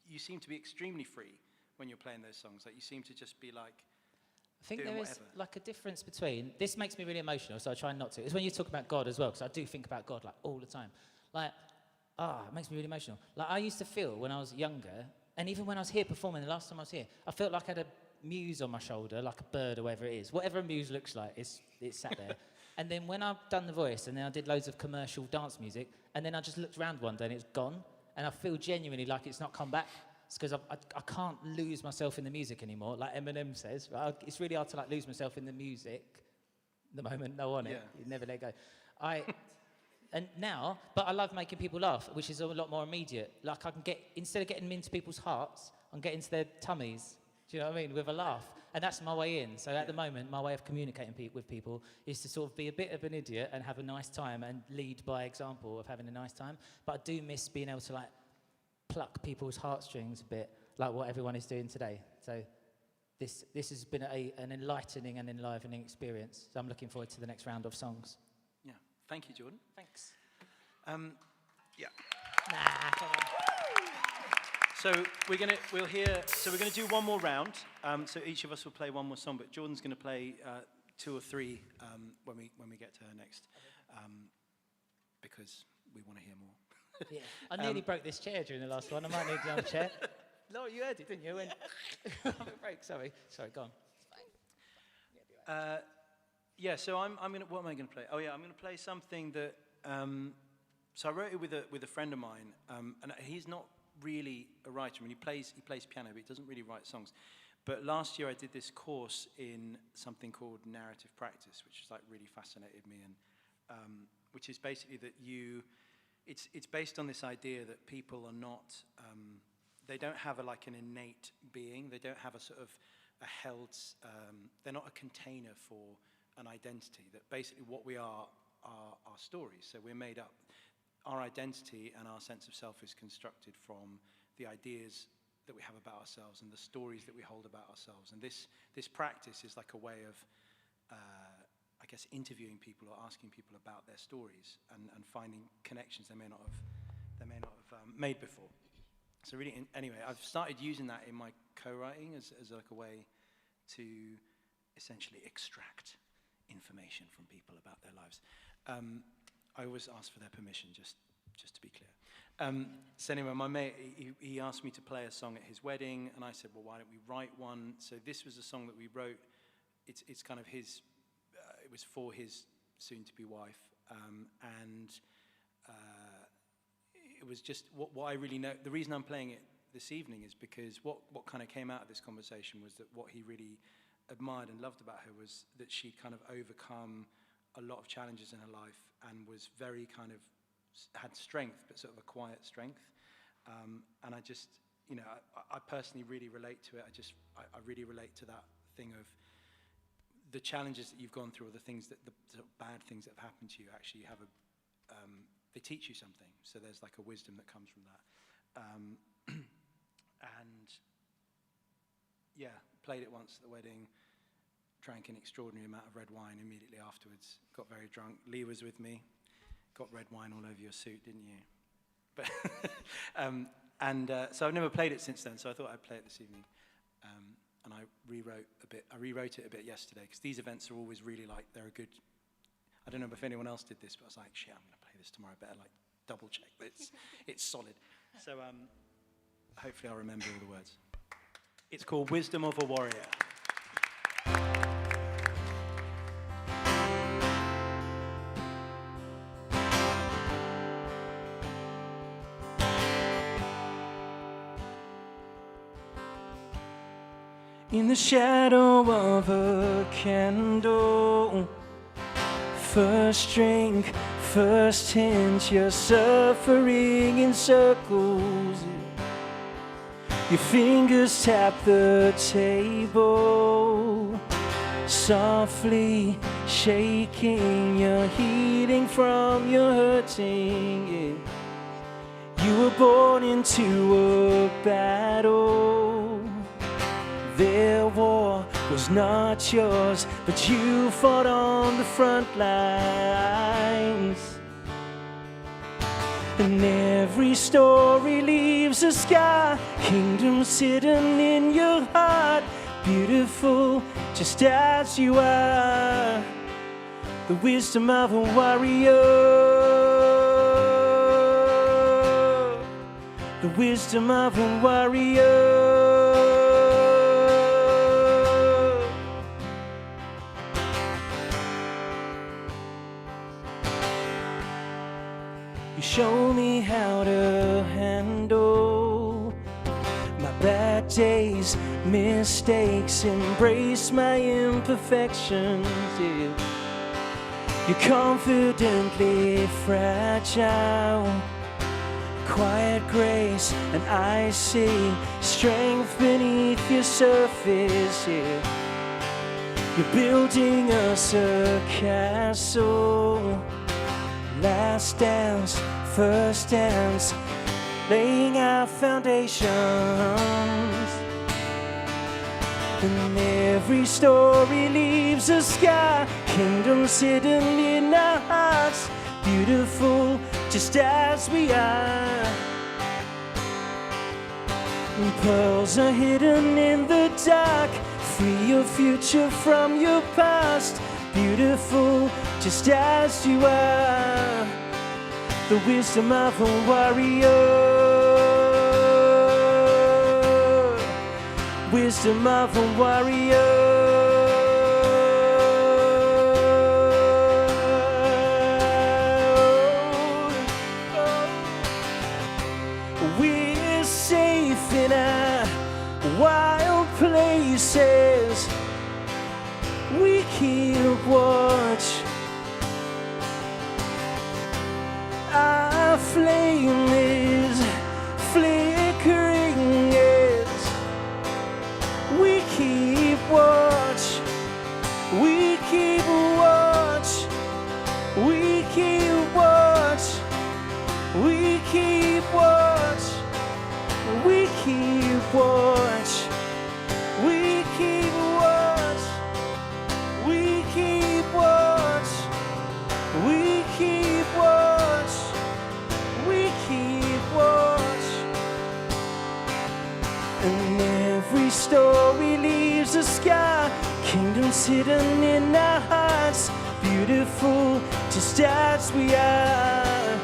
you seem to be extremely free when you're playing those songs? Like, you seem to just be like,
I think
doing
there is
whatever.
like a difference between, this makes me really emotional, so I try not to. It's when you talk about God as well, because I do think about God like all the time. Like, it makes me really emotional. Like, I used to feel when I was younger, and even when I was here performing, the last time I was here, I felt like I had a muse on my shoulder, like a bird or whatever it is. Whatever a muse looks like, it's sat there. And then when I've done the voice, and then I did loads of commercial dance music, and then I just looked around one day and it's gone, and I feel genuinely like it's not come back. It's because I can't lose myself in the music anymore, like Eminem says. Right? It's really hard to like lose myself in the music. The moment no on it, you never let go. And now, but I love making people laugh, which is a lot more immediate. Like I can get, instead of getting them into people's hearts, I'm getting into their tummies. Do you know what I mean? With a laugh. And that's my way in. So at the moment, my way of communicating with people is to sort of be a bit of an idiot and have a nice time and lead by example of having a nice time. But I do miss being able to like pluck people's heartstrings a bit, like what everyone is doing today. So this has been an enlightening and enlivening experience. So I'm looking forward to the next round of songs.
Yeah. Thank you, Jordan.
Thanks.
Yeah.
Nah.
So we're gonna do one more round. So each of us will play one more song, but Jordan's gonna play 2 or 3 when we get to her next, because we want to hear more.
Yeah. I nearly broke this chair during the last one. I might need another chair. No, you heard it, didn't you? Have a break. Sorry, go on.
Yeah. So I'm gonna. What am I gonna play? Oh yeah, I'm gonna play something that. So I wrote it with a friend of mine, and he's not really a writer. I mean, he plays piano, but he doesn't really write songs. But last year I did this course in something called narrative practice, which has like really fascinated me, and which is basically that it's based on this idea that people are not, they don't have an innate being. They don't have a sort of a held, they're not a container for an identity. That basically what we are our stories. So we're made up. Our identity and our sense of self is constructed from the ideas that we have about ourselves and the stories that we hold about ourselves. And this practice is like a way of, I guess, interviewing people or asking people about their stories and finding connections they may not have made before. So really, anyway, I've started using that in my co-writing as like a way to essentially extract information from people about their lives. I always ask for their permission, just to be clear. So anyway, my mate, he asked me to play a song at his wedding, and I said, well, why don't we write one? So this was a song that we wrote. It's kind of his, it was for his soon-to-be wife, and it was just what I really know. The reason I'm playing it this evening is because what kind of came out of this conversation was that what he really admired and loved about her was that she'd kind of overcome a lot of challenges in her life and was very kind of had strength, but sort of a quiet strength. And I just, I personally really relate to it. I really relate to that thing of the challenges that you've gone through, or the things the sort of bad things that have happened to you actually have they teach you something. So there's like a wisdom that comes from that. And yeah, played it once at the wedding. Drank an extraordinary amount of red wine immediately afterwards. Got very drunk. Lee was with me. Got red wine all over your suit, didn't you? But so I've never played it since then. So I thought I'd play it this evening. And I rewrote it a bit yesterday, because these events are always really like, they're a good. I don't know if anyone else did this, but I was like, shit, I'm going to play this tomorrow. I better like double check that it's solid. So hopefully I'll remember all the words. It's called Wisdom of a Warrior. In the shadow of a candle, first drink, first hint, you're suffering in circles. Your fingers tap the table, softly shaking, you're healing from your hurting. You were born into a battle. Their war was not yours, but you fought on the front lines. And every story leaves a scar, kingdoms hidden in your heart, beautiful just as you are. The wisdom of a warrior. The wisdom of a warrior. You show me how to handle my bad days, mistakes, embrace my imperfections. Yeah. You're confidently fragile, quiet grace, and I see strength beneath your surface. Yeah. You're building us a castle, last dance, first dance, laying our foundations. And every story leaves a scar, kingdoms hidden in our hearts, beautiful just as we are. And pearls are hidden in the dark, free your future from your past, beautiful just as you are. The wisdom of a warrior. Wisdom of a warrior. We're safe in our wild places. We keep watch. Our flame is flickering as we keep watch. We keep watch. We keep watch. We keep watch. We keep watch. We keep watch. We keep watch. We keep watch. We keep watch. And every story leaves a scar, kingdoms hidden in our hearts, beautiful just as we are.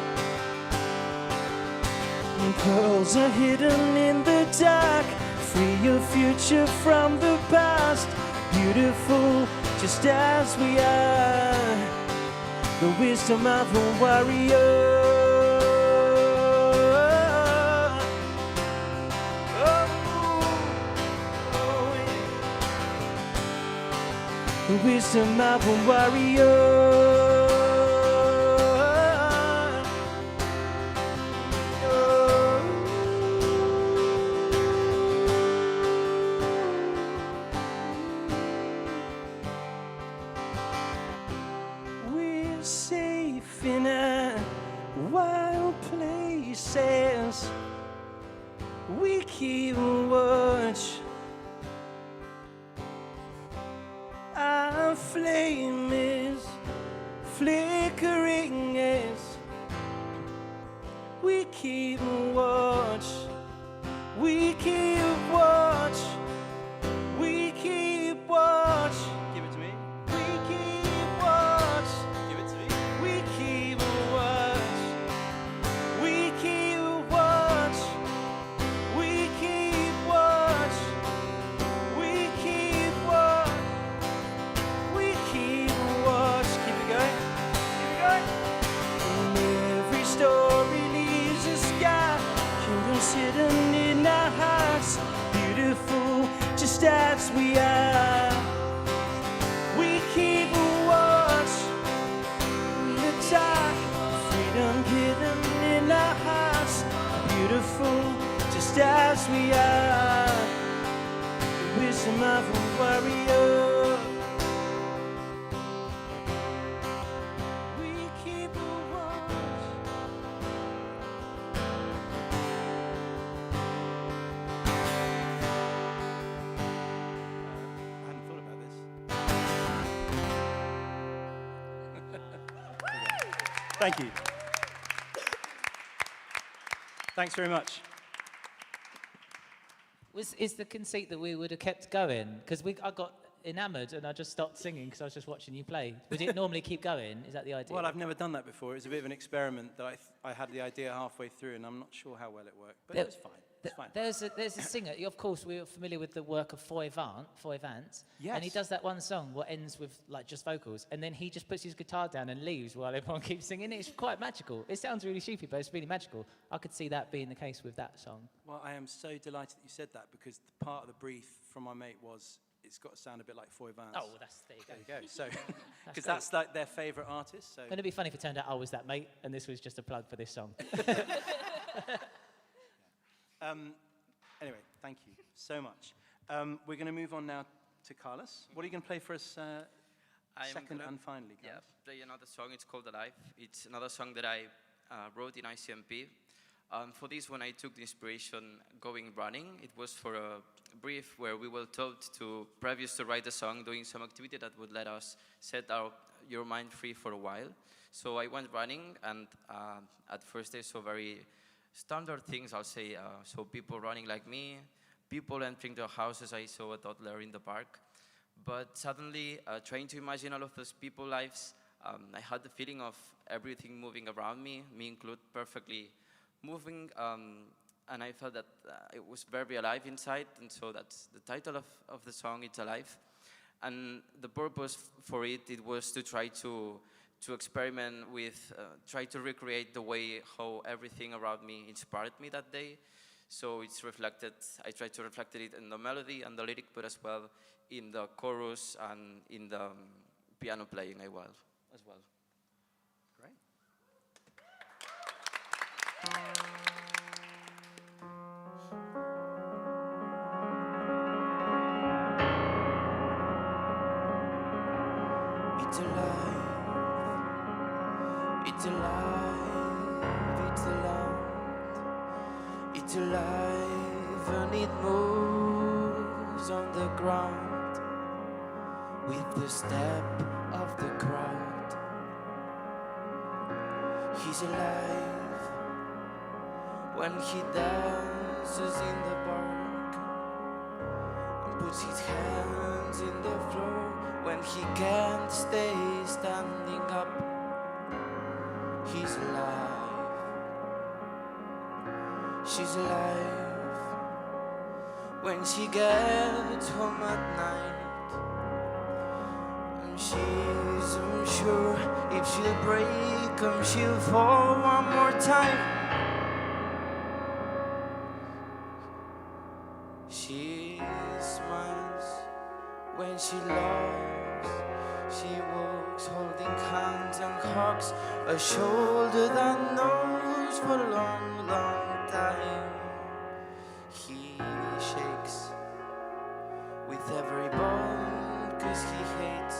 And pearls are hidden in the dark, free your future from the past, beautiful just as we are. The wisdom of a warrior. The wisdom of a warrior. We're safe in our wild places. We keep watch. Our flame is flickering as we keep watch. We keep watch. We keep watch. Give it to me. We keep watch. Give it to me. We keep watch. We keep watch. We keep watch. We keep watch. We keep watch. Keep it going. Keep it going. And every story leaves a scar, kingdoms hidden in our hearts, beautiful just as we are. We keep watch. In the dark, freedom hidden in our hearts, beautiful just as we are. The wisdom of a warrior. We keep watch. I hadn't thought about this. Thank you. Thanks very much.
Is the conceit that we would have kept going? Because I got enamoured and I just stopped singing because I was just watching you play. Would it normally keep going? Is that the idea?
Well, I've never done that before. It was a bit of an experiment that I had the idea halfway through, and I'm not sure how well it worked, but it was fine. It's fine.
There's a singer. Of course, we're familiar with the work of Foy Vance.
Yes.
And he does that one song what ends with like just vocals, and then he just puts his guitar down and leaves while everyone keeps singing. It's quite magical. It sounds really sheepy, but it's really magical. I could see that being the case with that song.
Well, I am so delighted that you said that, because the part of the brief from my mate was, it's got to sound a bit like Foy Vance.
Oh, well, there you go.
There you go. So, because that's like their favourite artist. So.
Wouldn't it be funny if it turned out I was that mate and this was just a plug for this song?
Anyway, thank you so much. We're going to move on now to Carlos. What are you going to play for us second and finally, Carlos?
Yeah, play another song. It's called Alive. It's another song that I wrote in ICMP. For this one, I took the inspiration going running. It was for a brief where we were told to previous to write a song, doing some activity that would let us set your mind free for a while. So I went running, and at first I saw very standard things, I'll say. So people running like me, people entering their houses. I saw a toddler in the park. But suddenly, trying to imagine all of those people's lives, I had the feeling of everything moving around me included, perfectly moving, and I felt that it was very alive inside, and so that's the title of the song, It's Alive. And the purpose for it was to try to experiment with, try to recreate the way how everything around me inspired me that day. So it's reflected, I tried to reflect it in the melody and the lyric, but as well in the chorus and in the piano playing as well.
Great.
It's alive, it's alive, it's alive, it's alive, and it moves on the ground with the step of the crowd. He's alive when he dances in the park and puts his hands in the floor when he can't stay standing up. He's alive, she's alive when she gets home at night and she's unsure if she'll break or she'll fall one more time. She smiles when she loves. She walks holding hands and hugs a shoulder that knows for a long, long time. He shakes with every bone 'cause he hates,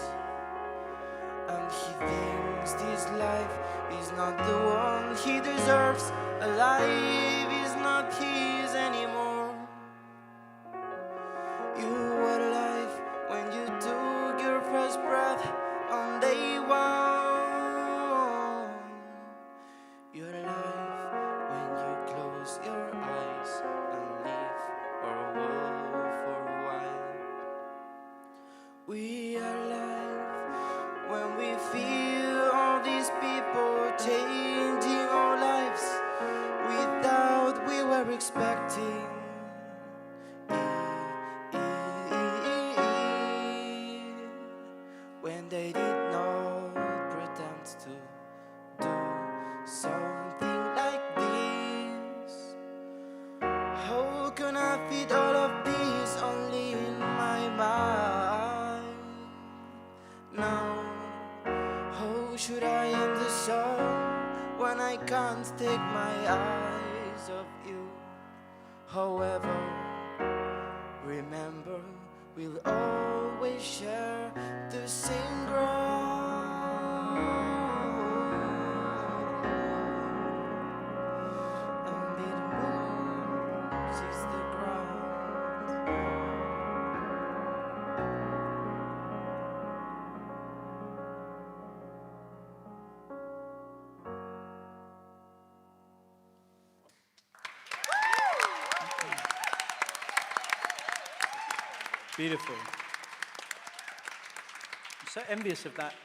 and he thinks this life is not the one he deserves. Alive is not his anymore. You were alive when you took your first breath on day one. You're alive when you close your eyes and live or walk for a while. We are alive when we feel all these people changing our lives without we were expecting. When they did not pretend to do something like this. How can I fit all of this only in my mind? Now, how should I end the song when I can't take my eyes off you? However, remember, we'll always share the same ground. And it moves is the ground.
Beautiful. I'm so envious of that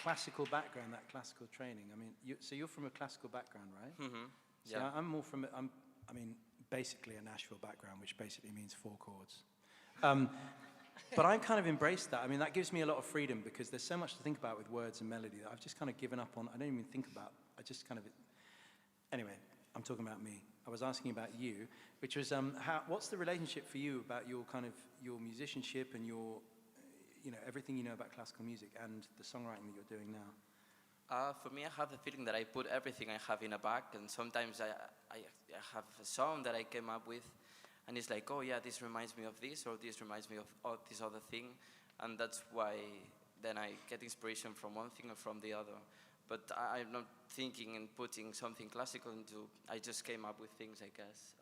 classical background, that classical training. I mean, so you're from a classical background, right?
Mm-hmm.
See,
Yeah.
I'm more from, basically a Nashville background, which basically means 4 chords. But I kind of embraced that. I mean, that gives me a lot of freedom because there's so much to think about with words and melody that I've just kind of given up on. I don't even think about. I just kind of. Anyway, I'm talking about me. I was asking about you, which was what's the relationship for you about your kind of your musicianship and your, everything you know about classical music and the songwriting that you're doing now?
For me, I have the feeling that I put everything I have in a bag, and sometimes I have a song that I came up with, and it's like, oh yeah, this reminds me of this, or this reminds me of this other thing, and that's why then I get inspiration from one thing or from the other. But I'm not thinking and putting something classical into, I just came up with things, I guess.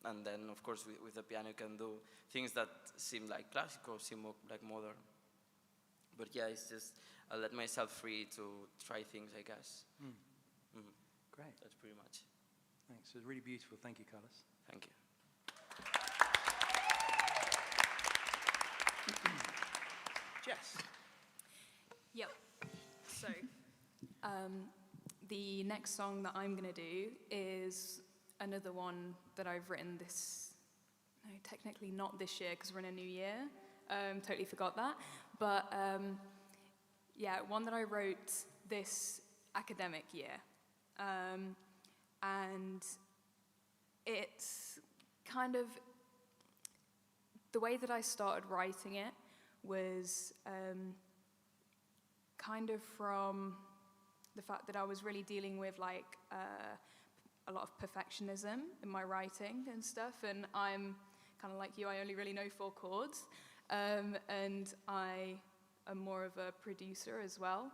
And then, of course, with the piano, you can do things that seem like classical, seem more like modern. But yeah, it's just, I let myself free to try things, I guess.
Great.
That's pretty much.
Thanks. It was really beautiful. Thank you, Carlos.
Thank you.
Jess.
Yep. So, the next song that I'm going to do is another one that I've written technically not this year because we're in a new year. Totally forgot that. But, one that I wrote this academic year. And it's kind of, the way that I started writing it was kind of from the fact that I was really dealing with a lot of perfectionism in my writing and stuff, and I'm kind of like you, I only really know 4 chords, and I am more of a producer as well,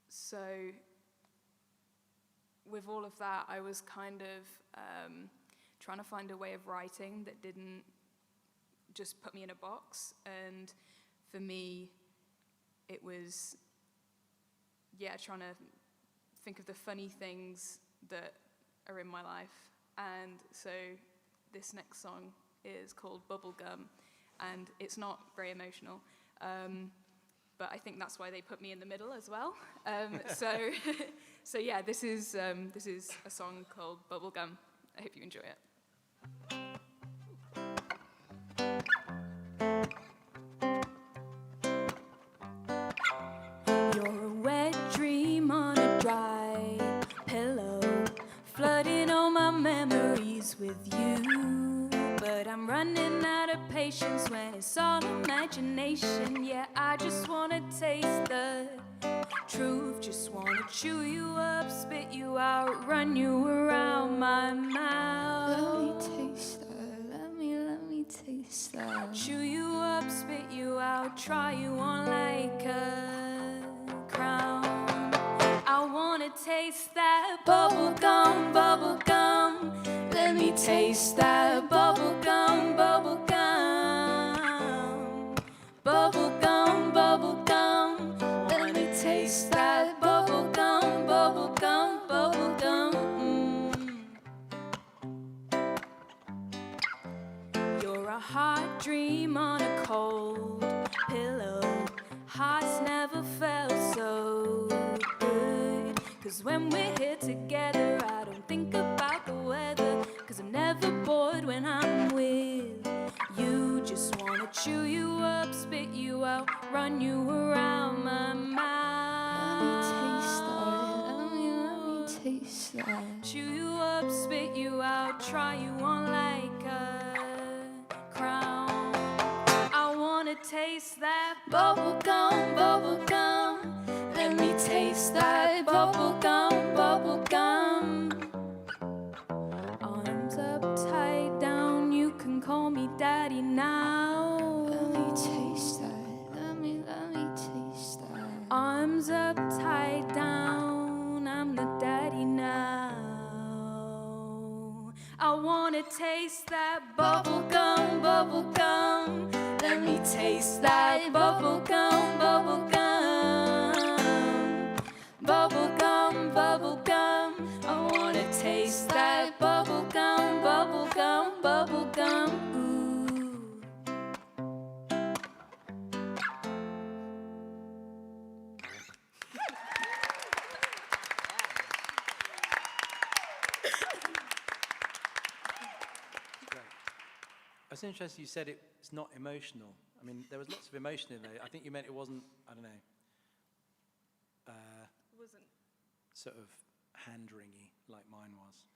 so with all of that I was kind of trying to find a way of writing that didn't just put me in a box, and for me it was trying to think of the funny things that are in my life. And so this next song is called Bubblegum, and it's not very emotional, but I think that's why they put me in the middle as well. So yeah, this is a song called Bubblegum. I hope you enjoy it. You're a wet dream on a dry pillow, flooding all my memories with you. But I'm running out of patience when it's all imagination. Yeah, I just wanna taste the truth, just wanna chew you up, spit you out, run you around my mouth.
Let me taste that, let me taste that.
Chew you up, spit you out, try you on like a crown. I wanna taste that bubblegum, bubblegum. Let me taste that bubblegum, bubblegum. Bubblegum, bubblegum. Let me taste that bubblegum, bubblegum, bubblegum. You're a hot dream on a cold pillow. Hearts never felt so good. 'Cause when we're here together, I don't think about the weather. 'Cause I'm never bored when I'm with you. Just wanna chew you up, spit you out, run you around my mouth.
Let me taste that, let me taste that.
Chew you up, spit you out, try you on like a crown. I wanna taste that bubblegum, bubblegum. Let me taste that bubblegum, bubblegum. Arms upside down, you can call me daddy now.
Let me taste that, let me taste that.
Arms upside down, I'm the daddy now. I wanna taste that bubblegum, bubblegum. Let me taste that bubblegum, bubblegum. Bubblegum, bubblegum. I wanna taste that bubblegum, bubblegum, bubblegum. Ooh.
Great. I was interested you said it's not emotional. I mean, there was lots of emotion in there. I think you meant it wasn't, I don't know,
Wasn't.
sort of hand-wringy like mine was.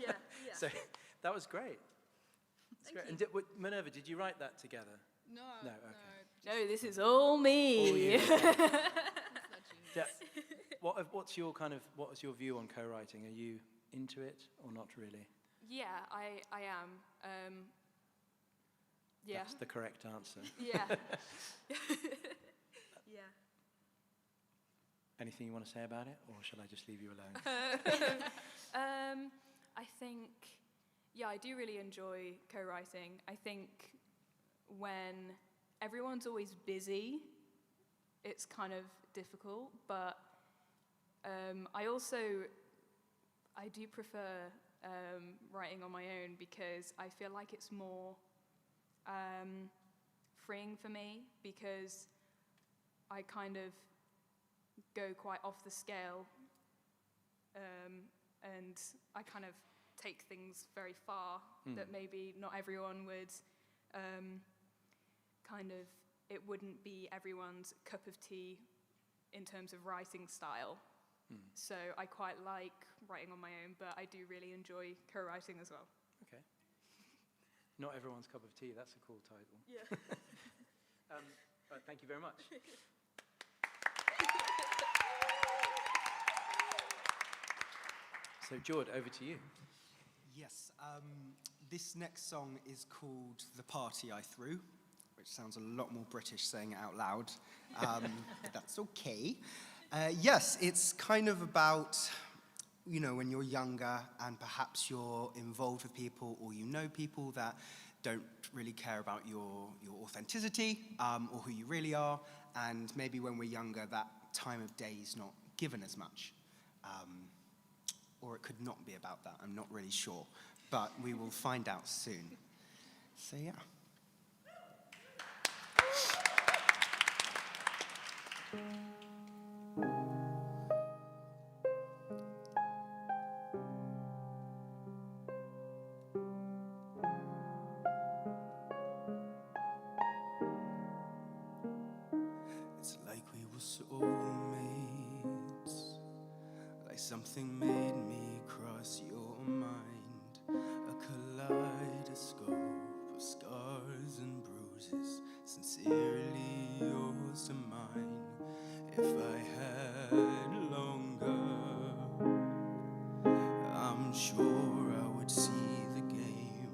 Yeah.
So that was great. That's great. And Minerva, did you write that together?
No.
No, okay.
No, this is all me.
All you.
That's
Yeah. What's your view on co-writing? Are you into it or not really?
Yeah, I am. Yeah.
That's the correct answer.
Yeah. Yeah.
Anything you want to say about it, or shall I just leave you alone?
I think, yeah, I do really enjoy co-writing. I think when everyone's always busy, it's kind of difficult, but I do prefer writing on my own because I feel like it's more freeing for me, because I kind of go quite off the scale, and I kind of take things very far that maybe not everyone would it wouldn't be everyone's cup of tea in terms of writing style. So I quite like writing on my own, but I do really enjoy co-writing as well.
Okay. Not everyone's cup of tea. That's a cool title.
Yeah.
Right, thank you very much. So, Jord, over to you.
Yes, this next song is called The Party I Threw, which sounds a lot more British saying it out loud, but that's okay. Yes, it's kind of about, when you're younger and perhaps you're involved with people or you know people that don't really care about your authenticity or who you really are, and maybe when we're younger that time of day is not given as much. Or it could not be about that, I'm not really sure. But we will find out soon. So yeah. It's like we were soulmates, like something made me cross your mind, a kaleidoscope of scars and bruises, sincerely yours to mine. If I had longer, I'm sure I would see the game,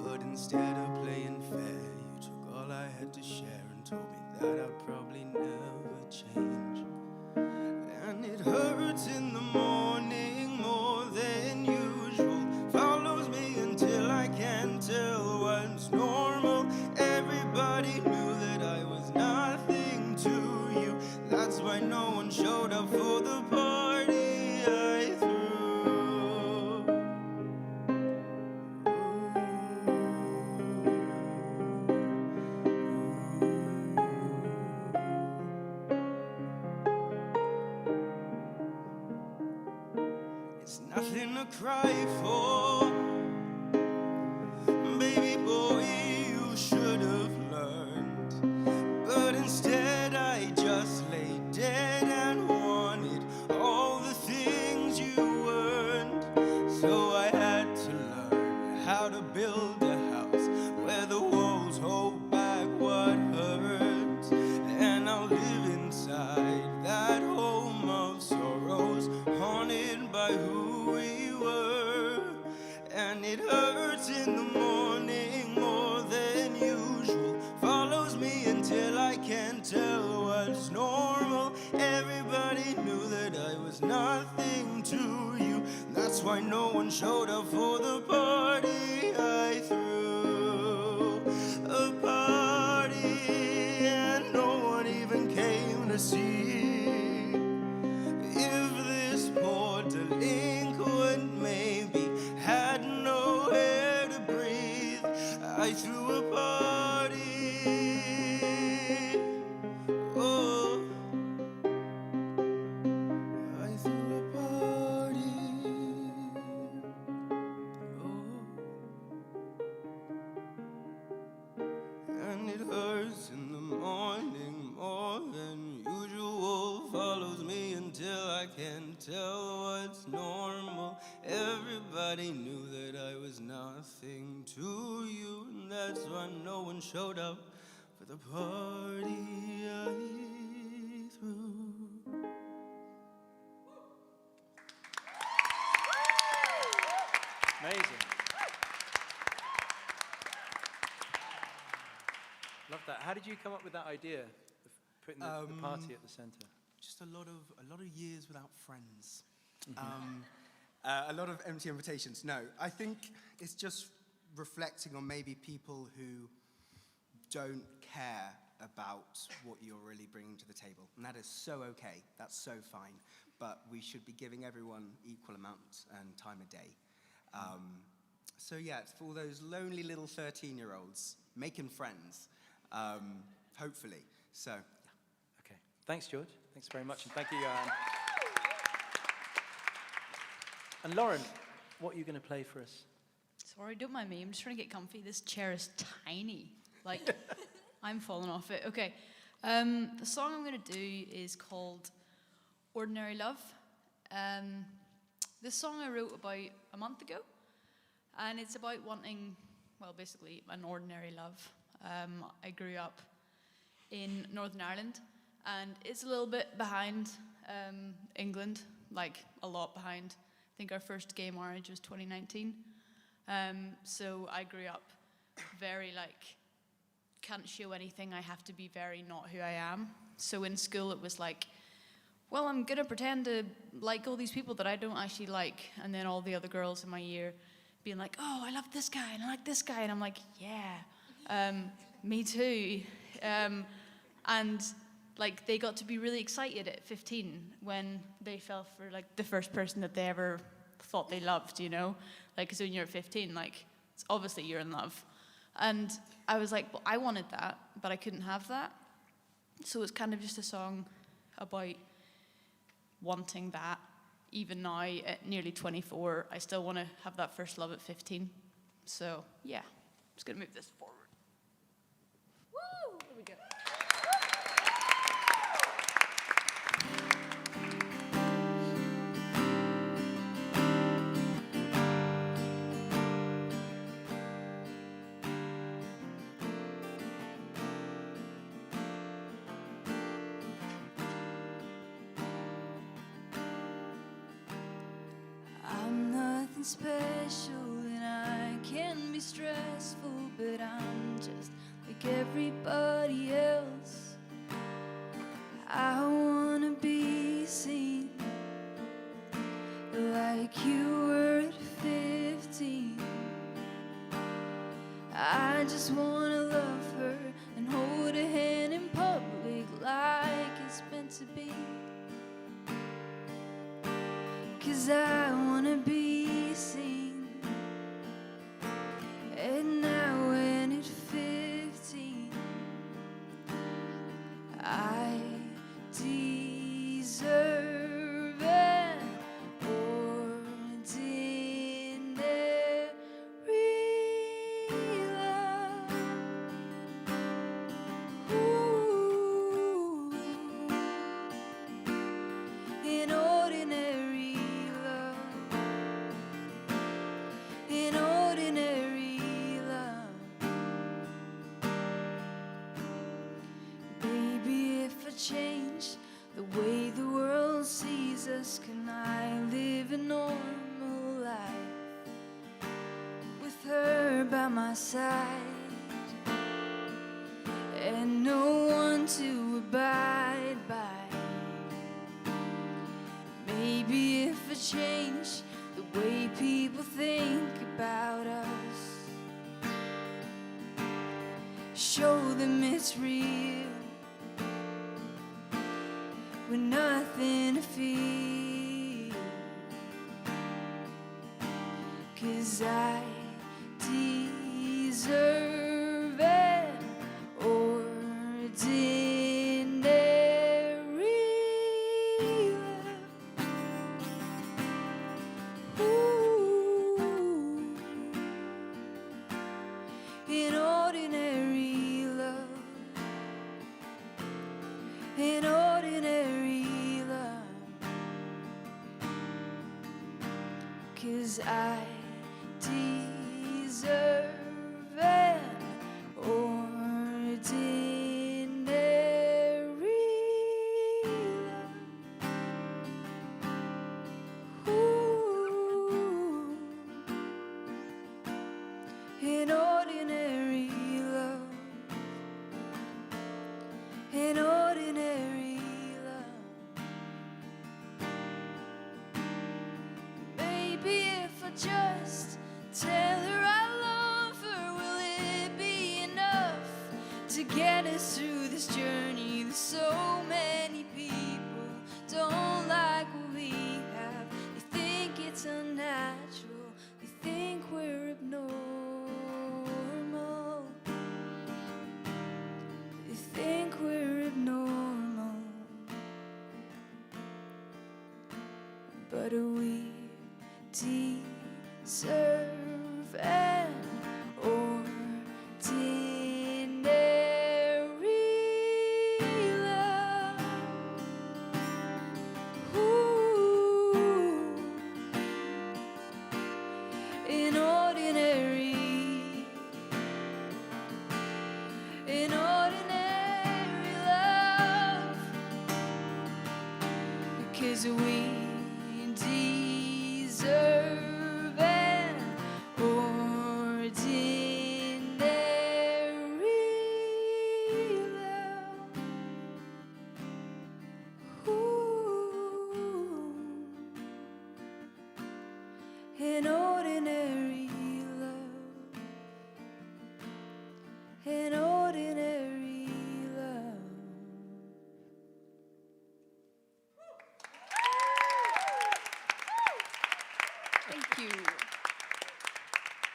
but instead of playing fair, you took all I had to share and told me that I'd probably never change. And it hurts in the morning more than usual, follows me until I can't tell what's normal. Everybody knew that I was nothing to you, that's why no one showed up for the party I threw. It's nothing to cry for, baby boy, you should have learned. But instead I just lay dead and wanted all the things you weren't. So I had to learn how to build a house where the walls hold back what hurts. And I'll live inside that home of sorrows, haunted by who we were. And it hurts in the morning more than usual, follows me until I can't tell what's normal. Everybody knew that I was nothing to you, that's why no one showed up for the party I threw. A party and no one even came to see if this poor delinquent maybe had nowhere to breathe. I threw a party, oh, I threw a party. tell what's normal. Everybody knew that I was nothing to you, and that's why no one showed up for the party I threw.
Amazing. Love that. How did you come up with that idea of putting the party at the center?
Just a lot of years without friends. A lot of empty invitations. No, I think it's just reflecting on maybe people who don't care about what you're really bringing to the table. And that is so okay. That's so fine. But we should be giving everyone equal amounts and time of day. So yeah, it's for all those lonely little 13-year-olds making friends, hopefully. So, yeah.
Okay. Thanks, George. Thanks very much. And thank you, Johan. And Lauren, what are you going to play for us?
Sorry, don't mind me. I'm just trying to get comfy. This chair is tiny. Like, I'm falling off it. Okay. The song I'm going to do is called Ordinary Love. This song I wrote about a month ago. And it's about wanting, well, basically, an ordinary love. I grew up in Northern Ireland. And it's a little bit behind England. Like, a lot behind. I think our first gay marriage was 2019. So I grew up very, like, can't show anything. I have to be very not who I am. So in school it was like, well, I'm going to pretend to like all these people that I don't actually like. And then all the other girls in my year being like, oh, I love this guy and I like this guy. And I'm like, yeah, me too. And like they got to be really excited at 15 when they fell for like the first person that they ever thought they loved, you know? Like, because when you're 15, like, it's obviously you're in love. And I was like, well, I wanted that, but I couldn't have that. So it's kind of just a song about wanting that. Even now, at nearly 24, I still want to have that first love at 15. So, yeah, I'm just going to move this forward. Woo! There we go.
I'm nothing special and I can be stressful, but I'm just like everybody else. I wanna be seen like you were at 15. I just wanna love her and hold her hand in public like it's meant to be. 'Cause I wanna be seen. And now when at 15 I deserve an ordinary love. Ooh, an ordinary love, an ordinary love. Baby, if I change the way the world sees us, can I live a normal life with her by my side and no one to abide by? Maybe if I change the way people think about us, show them it's real, with nothing to feel. 'Cause I deserve an ordinary love. Ooh, an ordinary love, an ordinary love. 'cause I deserve an ordinary love. Ooh, an ordinary love, an ordinary love. Maybe if I just tell her I love her, will it be enough to get us through this journey that so many people don't like what we have? They think it's unnatural, they think we're abnormal, they think we're abnormal, but we deserve an ordinary love. Ooh, an ordinary love, because we deserve an ordinary love. Ooh, an ordinary love, an ordinary love.
Thank you.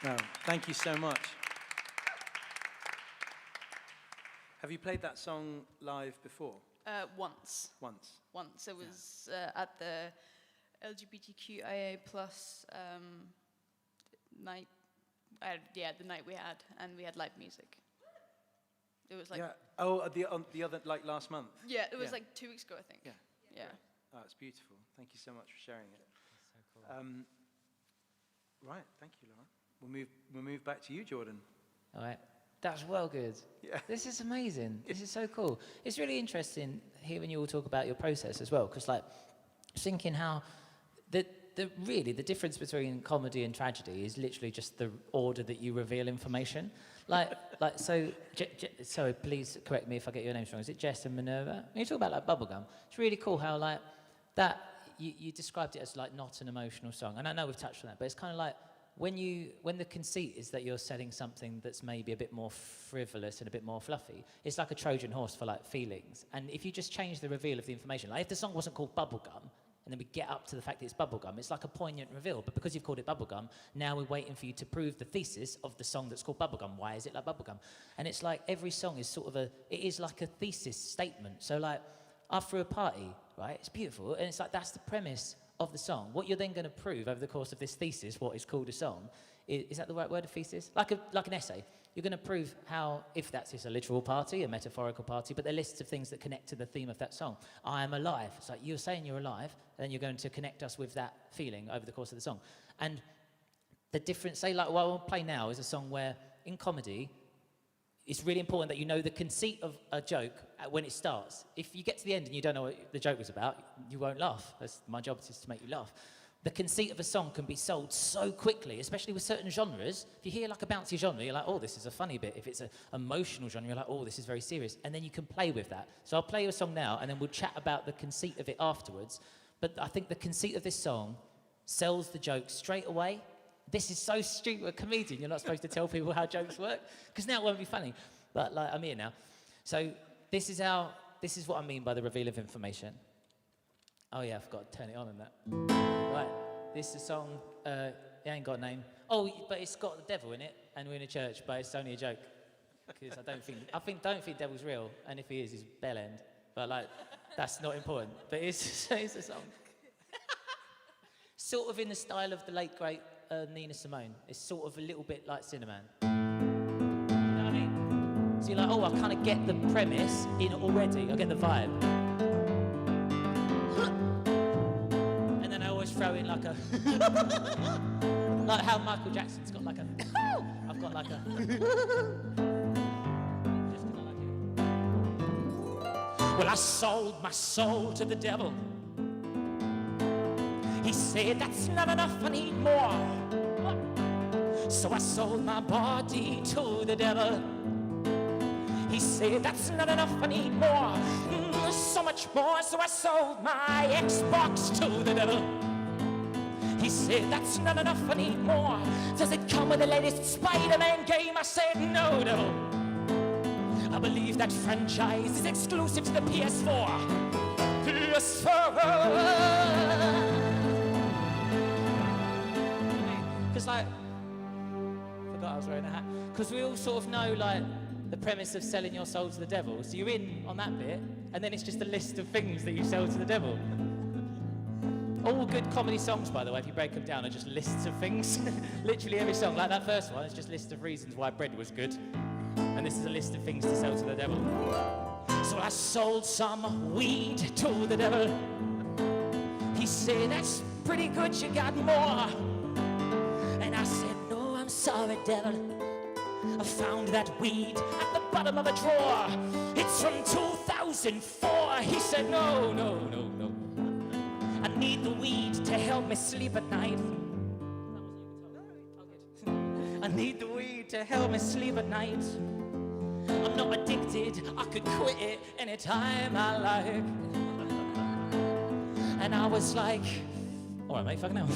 No, thank you so much. Have you played that song live before?
Once.
Once.
It was at the LGBTQIA plus night. The night we had, and we had live music. It was like
Yeah. Oh, the other, like last month.
it was
Yeah.
like 2 weeks ago, I think.
Yeah.
Yeah.
Oh, it's beautiful. Thank you so much for sharing it.
So cool.
Right, thank you, Laura. We'll move back to you, Jordan.
All right. That's well good.
Yeah.
This is amazing. This is so cool. It's really interesting hearing you all talk about your process as well, because like thinking how really the difference between comedy and tragedy is literally just the order that you reveal information. Sorry, please correct me if I get your names wrong. Is it Jess and Minerva? When you talk about like bubblegum, it's really cool how like that you described it as like not an emotional song, and I know we've touched on that, but it's kind of like when the conceit is that you're selling something that's maybe a bit more frivolous and a bit more fluffy, it's like a Trojan horse for like feelings. And if you just change the reveal of the information, like if the song wasn't called Bubblegum, and then we get up to the fact that it's bubblegum, it's like a poignant reveal. But because you've called it bubblegum, now we're waiting for you to prove the thesis of the song that's called bubblegum. Why is it like bubblegum? And it's like every song is sort of it is like a thesis statement. So like after a party, right, it's beautiful, and it's like that's the premise of the song. What you're then going to prove over the course of this thesis, what is called a song, is that the right word, a thesis? Like an essay. You're going to prove how, if that's a literal party, a metaphorical party, but they're lists of things that connect to the theme of that song. I am alive. It's like you're saying you're alive, and then you're going to connect us with that feeling over the course of the song. And the difference, say like what I'll play now is a song where, in comedy, it's really important that you know the conceit of a joke when it starts. If you get to the end and you don't know what the joke was about, you won't laugh. My job is to make you laugh. The conceit of a song can be sold so quickly, especially with certain genres. If you hear like a bouncy genre, you're like, oh, this is a funny bit. If it's an emotional genre, you're like, oh, this is very serious. And then you can play with that. So I'll play you a song now, and then we'll chat about the conceit of it afterwards. But I think the conceit of this song sells the joke straight away. This is so stupid. A comedian, you're not supposed to tell people how jokes work, because now it won't be funny. But like, I'm here now. So this is what I mean by the reveal of information. Oh yeah, I forgot to turn it on and that. Right, this is a song, it ain't got a name. Oh, but it's got the devil in it, and we're in a church, but it's only a joke. Because don't think devil's real, and if he is, he's bell end. But like, that's not important. But it's a song. Sort of in the style of the late, great Nina Simone. It's sort of a little bit like Cinnamon. You know what I mean? So you're like, oh, I kind of get the premise in already. I get the vibe. And then I always throw in like a, like how Michael Jackson's got like a, I've got like a, just 'cause I like it. Well, I sold my soul to the devil. He said, that's not enough, I need more. So I sold my body to the devil. He said, that's not enough, I need more. So much more, so I sold my Xbox to the devil. He said, that's not enough, I need more. Does it come with the latest Spider-Man game? I said, no, devil. I believe that franchise is exclusive to the PS4. PS4. Because like, forgot I was wearing a hat. Because we all sort of know like the premise of selling your soul to the devil. So you're in on that bit, and then it's just a list of things that you sell to the devil. All good comedy songs, by the way, if you break them down, are just lists of things. Literally every song, like that first one, is just a list of reasons why bread was good. And this is a list of things to sell to the devil. So I sold some weed to the devil. He said, that's pretty good, you got more. And I said, no, I'm sorry, devil. I found that weed at the bottom of a drawer. It's from 2004. He said, no, no, no, no. I need the weed to help me sleep at night. I need the weed to help me sleep at night. I'm not addicted, I could quit it anytime I like. And I was like, all right, mate, fucking hell.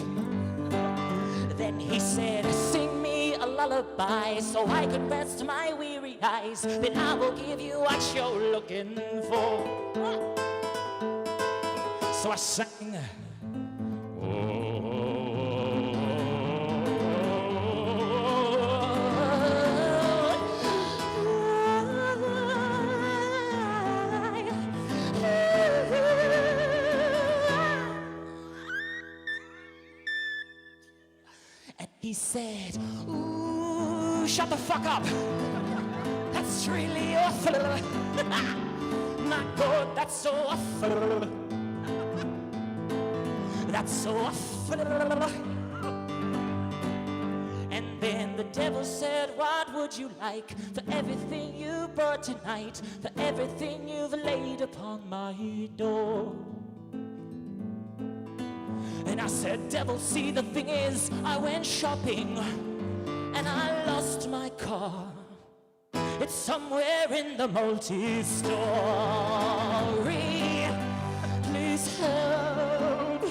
Then he said, sing me a lullaby so I can rest my weary eyes. Then I will give you what you're looking for. So I sang. He said, ooh, shut the fuck up. That's really awful. Not good, that's so awful. That's so awful. And then the devil said, what would you like for everything you brought tonight, for everything you've laid upon my door? And I said, devil, see, the thing is, I went shopping and I lost my car. It's somewhere in the multi-story. Please help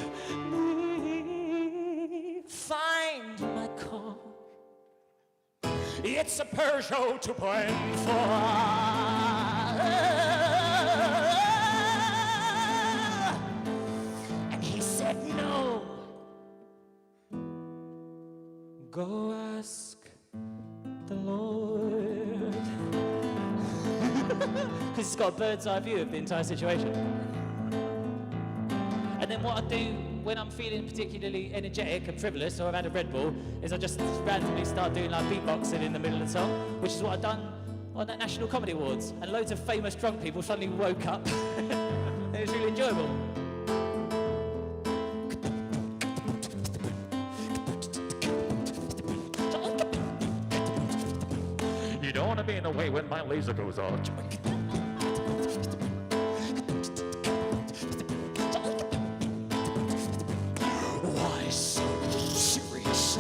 me find my car. It's a Peugeot 2.4. No. Go ask the Lord. Because it's got a bird's eye view of the entire situation. And then what I do when I'm feeling particularly energetic and frivolous, or I've had a Red Bull, is I just randomly start doing like beatboxing in the middle of the song, which is what I've done on that National Comedy Awards. And loads of famous drunk people suddenly woke up. It was really enjoyable.
You don't want to be in the way when my laser goes off.
Why so serious?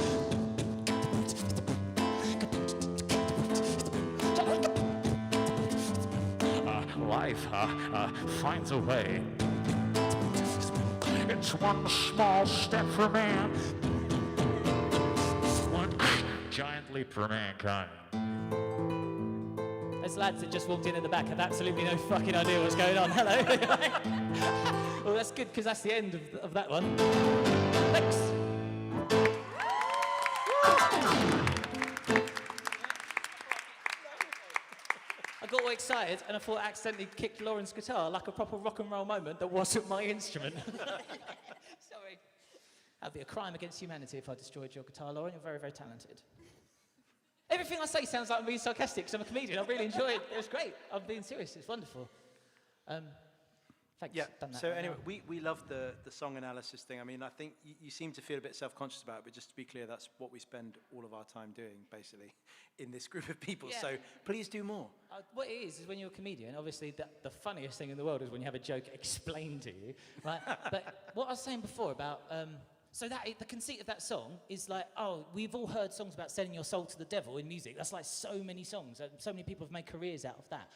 Life finds a way. It's one small step for man, one giant leap for mankind.
Those lads that just walked in at the back have absolutely no fucking idea what's going on. Hello. Well, that's good, because that's the end of that one. Thanks. I got all excited and I thought I accidentally kicked Lauren's guitar like a proper rock and roll moment that wasn't my instrument. Sorry. That'd be a crime against humanity if I destroyed your guitar, Lauren. You're very, very talented. Everything I say sounds like I'm being sarcastic because I'm a comedian. I really enjoy it. It was great. I'm being serious. It's wonderful. Thanks.
Yeah.
Done that
So
right
anyway,
now.
we love the song analysis thing. I mean, I think you seem to feel a bit self-conscious about it, but just to be clear, that's what we spend all of our time doing, basically, in this group of people.
Yeah.
So please do more.
What it is when you're a comedian, obviously the funniest thing in the world is when you have a joke explained to you, right? But what I was saying before about, so that the conceit of that song is like, oh, we've all heard songs about selling your soul to the devil in music. That's like so many songs. So many people have made careers out of that.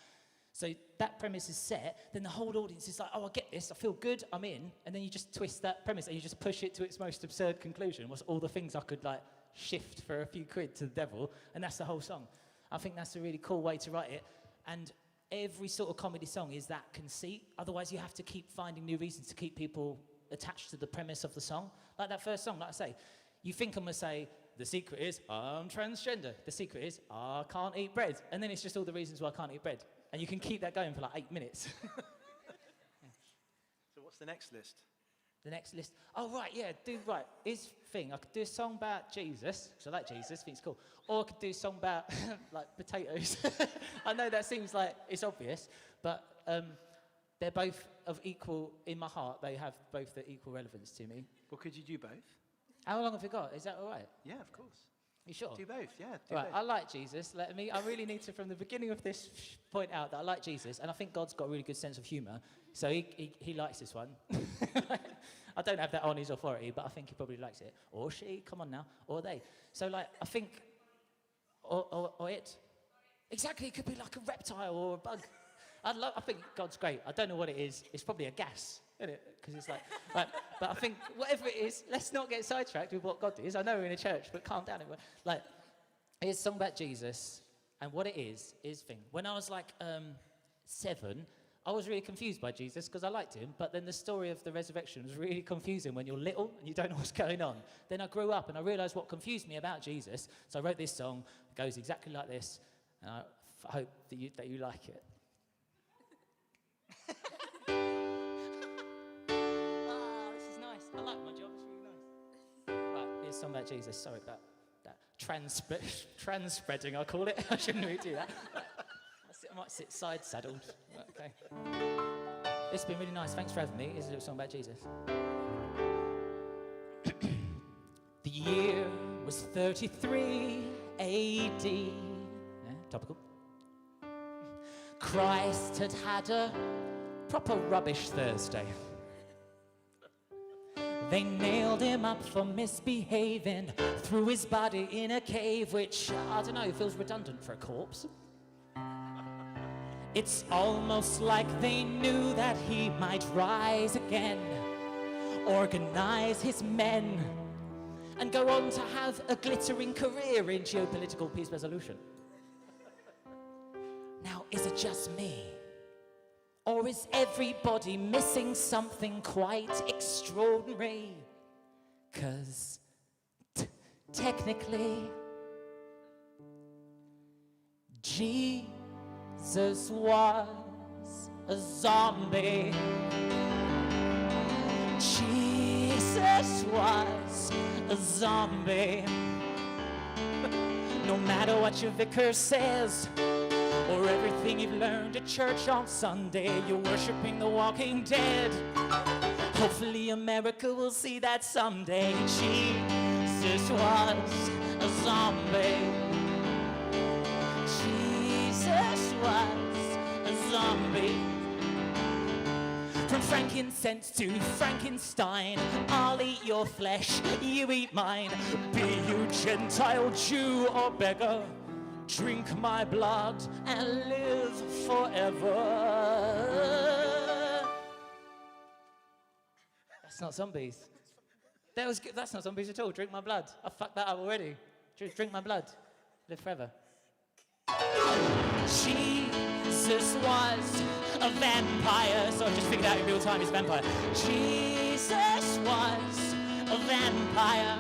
So that premise is set, then the whole audience is like, oh, I get this, I feel good, I'm in. And then you just twist that premise and you just push it to its most absurd conclusion. What's all the things I could like shift for a few quid to the devil, and that's the whole song. I think that's a really cool way to write it. And every sort of comedy song is that conceit. Otherwise you have to keep finding new reasons to keep people attached to the premise of the song. Like that first song, like I say, you think I'm gonna say, the secret is I'm transgender. The secret is I can't eat bread. And then it's just all the reasons why I can't eat bread. And you can keep that going for like 8 minutes.
So what's the next list?
The next list. Oh, right, yeah, right. Here's the thing. I could do a song about Jesus, because I like Jesus, think it's cool. Or I could do a song about, like, potatoes. I know that seems like it's obvious, but they're both of equal, in my heart, they have both the equal relevance to me.
Well, could you do both?
How long have you got? Is that all right?
Yeah, of course.
You sure?
Do both, yeah. Do
Right,
both.
I like Jesus. I really need to, from the beginning of this, point out that I like Jesus, and I think God's got a really good sense of humour, so he likes this one. I don't have that on his authority, but I think he probably likes it. Or she, come on now, or they. So, like, I think, or it. Exactly, it could be like a reptile or a bug. I think God's great. I don't know what it is. It's probably a gas, isn't it? Because it's like, right, but I think whatever it is, let's not get sidetracked with what God is. I know we're in a church, but calm down. Like, here's a song about Jesus, and what it is thing. When I was like 7, I was really confused by Jesus because I liked him, but then the story of the resurrection was really confusing when you're little and you don't know what's going on. Then I grew up and I realised what confused me about Jesus, so I wrote this song. It goes exactly like this, and I hope that you like it. This is nice. I like my job. It's really nice. Right, here's a song about Jesus. Sorry about that. Trans-spreading, I call it. I shouldn't really do that. I might sit side-saddled. Right, okay. This has been really nice. Thanks for having me. Here's a little song about Jesus. The year was 33 AD. Yeah, topical. Christ had had a proper rubbish Thursday. They nailed him up for misbehaving, threw his body in a cave, which, I don't know, feels redundant for a corpse. It's almost like they knew that he might rise again, organize his men, and go on to have a glittering career in geopolitical peace resolution. Now, is it just me? Or is everybody missing something quite extraordinary? 'Cause technically, Jesus was a zombie. Jesus was a zombie. No matter what your vicar says, or everything you've learned at church on Sunday, you're worshipping the walking dead. Hopefully America will see that someday. Jesus was a zombie. Jesus was a zombie. From frankincense to Frankenstein, I'll eat your flesh, you eat mine. Be you Gentile, Jew or beggar, drink my blood and live forever. That's not zombies. That was good. That's not zombies at all. Drink my blood. I fucked that up already. Drink my blood. Live forever. Jesus was a vampire. So I just figured out in real time he's a vampire. Jesus was a vampire.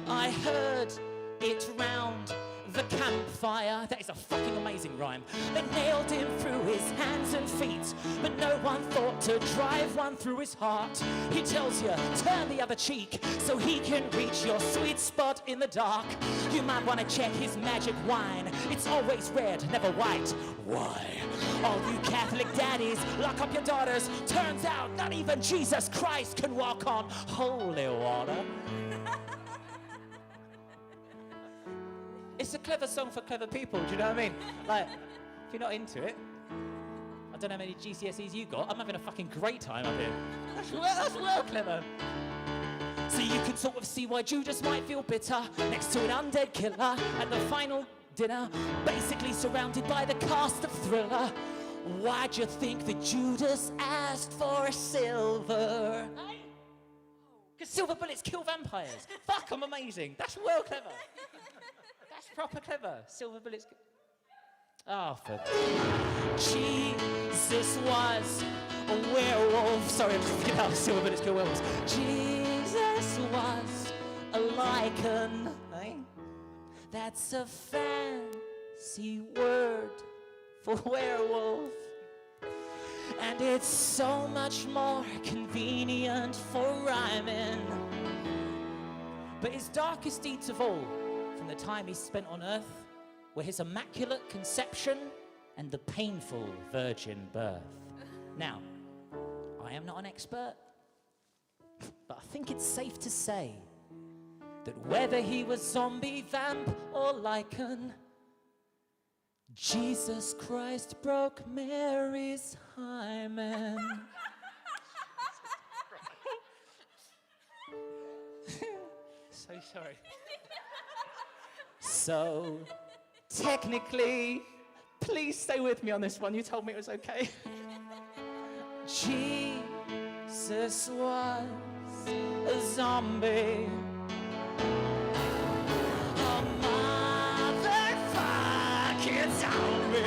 I heard it round the campfire. That is a fucking amazing rhyme. They nailed him through his hands and feet, but no one thought to drive one through his heart. He tells you, turn the other cheek so he can reach your sweet spot in the dark. You might want to check his magic wine. It's always red, never white. Why? All you Catholic daddies, lock up your daughters. Turns out not even Jesus Christ can walk on holy water. It's a clever song for clever people, do you know what I mean? Like, if you're not into it, I don't know how many GCSEs you got. I'm having a fucking great time up here. That's well clever. So you can sort of see why Judas might feel bitter next to an undead killer at the final dinner, basically surrounded by the cast of Thriller. Why'd you think that Judas asked for a silver? Because silver bullets kill vampires. Fuck, I'm amazing. That's well clever. That's proper clever. Silver bullets. Oh, for Jesus was a werewolf. Sorry, I'm freaking out. Silver bullets kill werewolves. Jesus was a lichen. Eh? That's a fancy word for werewolf. And it's so much more convenient for rhyming. But his darkest deeds of all, from the time he spent on earth, were his immaculate conception and the painful virgin birth. Now, I am not an expert, but I think it's safe to say that whether he was zombie, vamp, or lichen, Jesus Christ broke Mary's hymen. So sorry. So, technically, please stay with me on this one. You told me it was okay. Jesus was a zombie. A motherfucking zombie.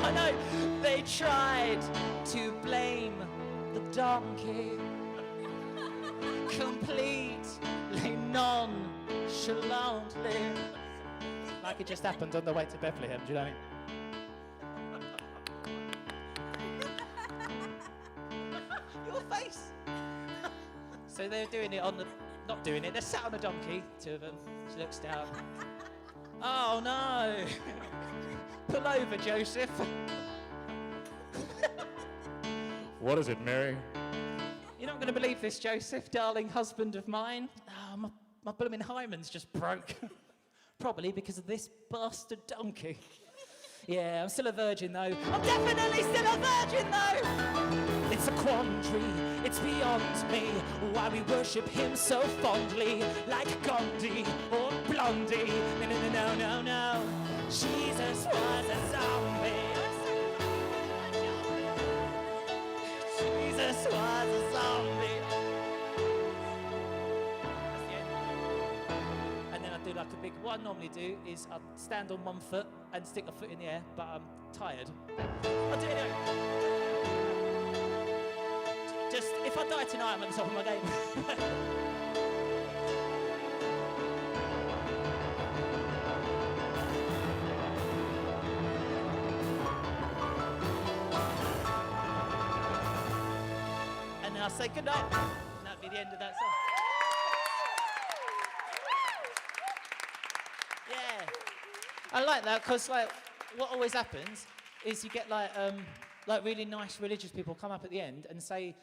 I know they tried to blame the donkey. Completely nonchalantly. Like it just happened on the way to Bethlehem, do you know what I mean? Your face! So they're doing it on the... Not doing it, they're sat on a donkey, two of them. She looks down. Oh no! Pull over, Joseph.
What is it, Mary?
You're not going to believe this, Joseph, darling husband of mine. Oh, my blooming hymen's just broke. Probably because of this bastard donkey. Yeah, I'm still a virgin though. I'm definitely still a virgin though! It's a quandary, it's beyond me why we worship him so fondly, like Gandhi or Blondie. No, no, no, no, no, no. Jesus was a zombie. Jesus was a zombie. And then I do like a big, what I normally do is I stand on one foot and stick a foot in the air, but I'm tired. I'll do it anyway. Just, if I die tonight, I'm at the top of my game. And then I'll say goodnight, and that'll be the end of that song. Yeah. I like that because, like, what always happens is you get like really nice religious people come up at the end and say,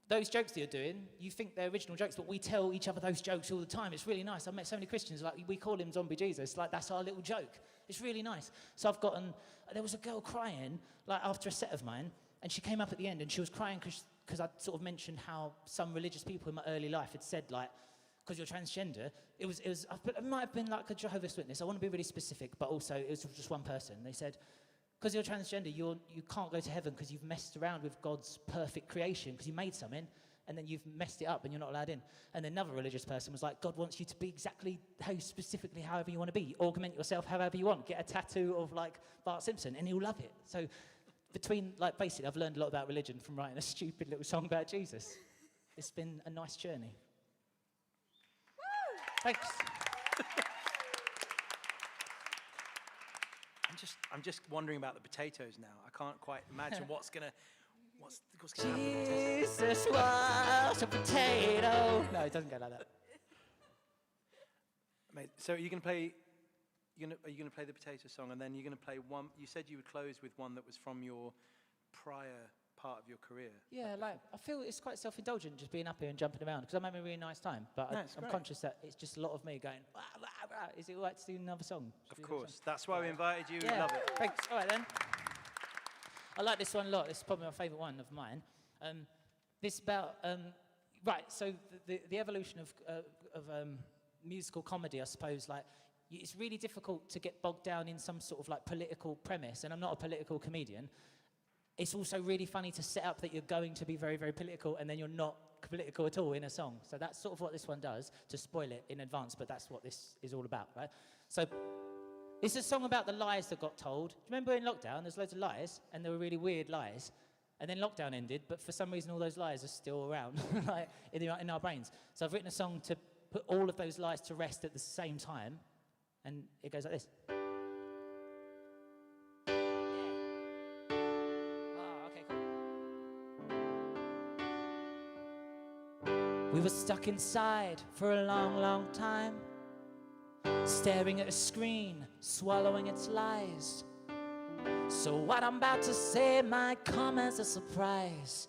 those jokes that you're doing, you think they're original jokes, but we tell each other those jokes all the time. It's really nice. I've met so many Christians, like, we call him Zombie Jesus. Like, that's our little joke. It's really nice. So I've gotten, there was a girl crying, like, after a set of mine, and she came up at the end and she was crying because I'd sort of mentioned how some religious people in my early life had said, like, because you're transgender, it might have been like a Jehovah's Witness. I want to be really specific, but also it was just one person. They said, because you're transgender, you can't go to heaven because you've messed around with God's perfect creation, because you made something, and then you've messed it up and you're not allowed in. And then another religious person was like, God wants you to be exactly however you want to be. Augment yourself however you want. Get a tattoo of, like, Bart Simpson, and he'll love it. So between, like, basically, I've learned a lot about religion from writing a stupid little song about Jesus. It's been a nice journey. Thanks.
I'm just wondering about the potatoes now. I can't quite imagine what's gonna happen with the potatoes.
Jesus was a potato. No, it doesn't go like that.
Mate, so are you gonna play the potato song, and then you're gonna play one? You said you would close with one that was from your prior part of your career.
Yeah, like I feel it's quite self-indulgent just being up here and jumping around because I'm having a really nice time. But I'm conscious that it's just a lot of me going. Wah, wah, wah. Is it all right to do another song?
Of course, that's why we invited you.
Yeah,
We love it.
thanks. All right then. I like this one a lot. This is probably my favourite one of mine. This about right. So the evolution of musical comedy, I suppose, like. It's really difficult to get bogged down in some sort of like political premise, and I'm not a political comedian. It's also really funny to set up that you're going to be very, very political, and then you're not political at all in a song. So that's sort of what this one does, to spoil it in advance, but that's what this is all about, right? So it's a song about the lies that got told. Do you remember in lockdown, there's loads of lies, and they were really weird lies, and then lockdown ended, but for some reason all those lies are still around like in our brains. So I've written a song to put all of those lies to rest at the same time, and it goes like this. We were stuck inside for a long, long time, staring at a screen, swallowing its lies. So what I'm about to say might come as a surprise,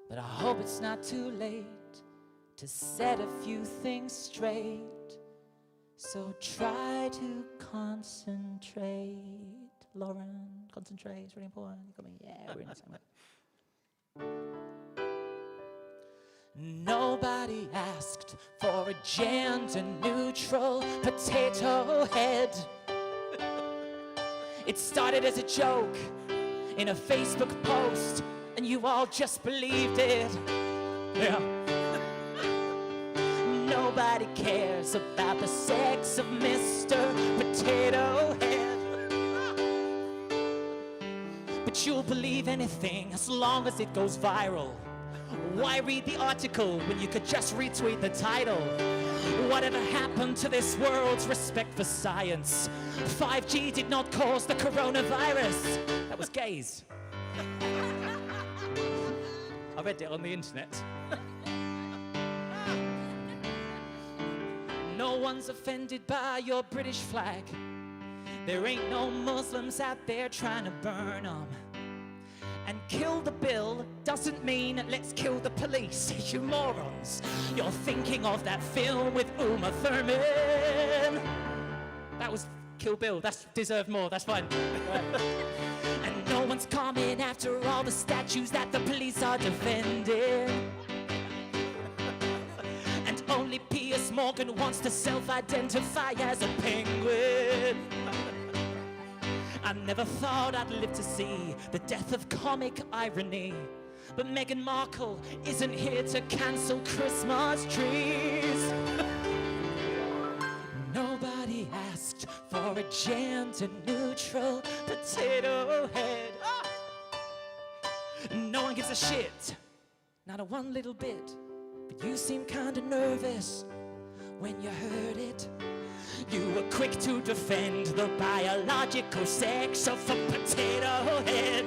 but I hope it's not too late to set a few things straight. So try to concentrate. Lauren, concentrate, it's really important. You got me, yeah, really nice. Nobody asked for a gender-neutral potato head. It started as a joke in a Facebook post, and you all just believed it. Yeah. Nobody cares about the sex of Mr. Potato Head. But you'll believe anything as long as it goes viral. Why read the article when you could just retweet the title? Whatever happened to this world's respect for science? 5G did not cause the coronavirus. That was gays. I read it on the internet. No one's offended by your British flag. There ain't no Muslims out there trying to burn them. And kill the bill doesn't mean let's kill the police, you morons. You're thinking of that film with Uma Thurman. That was Kill Bill, that's deserved more, that's fine. Right. And no one's coming after all the statues that the police are defending. And only Piers Morgan wants to self-identify as a penguin. I never thought I'd live to see the death of comic irony. But Meghan Markle isn't here to cancel Christmas trees. Nobody asked for a gender-neutral potato head. No one gives a shit, not a one little bit. But you seem kinda nervous when you heard it. You were quick to defend the biological sex of a potato head.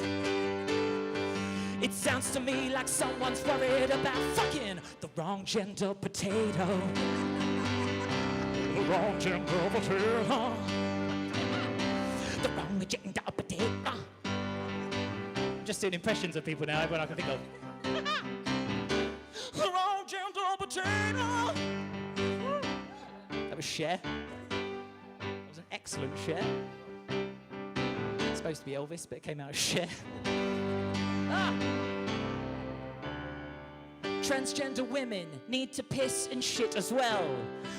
It sounds to me like someone's worried about fucking the wrong gender potato. The wrong gender potato. The wrong gender potato. I'm just doing impressions of people now, everyone I can think of. The wrong gender potato. That was Cher. That was an excellent Cher. It's supposed to be Elvis, but it came out as Cher. Transgender women need to piss and shit as well.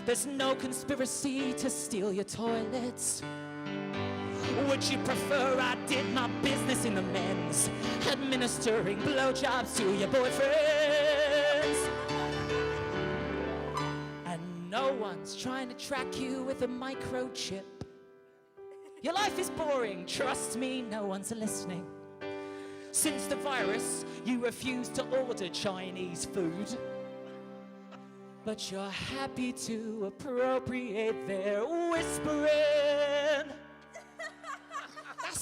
There's no conspiracy to steal your toilets. Would you prefer I did my business in the men's, administering blowjobs to your boyfriends? And no one's trying to track you with a microchip. Your life is boring, trust me, no one's listening. Since the virus, you refuse to order Chinese food. But you're happy to appropriate their whispering.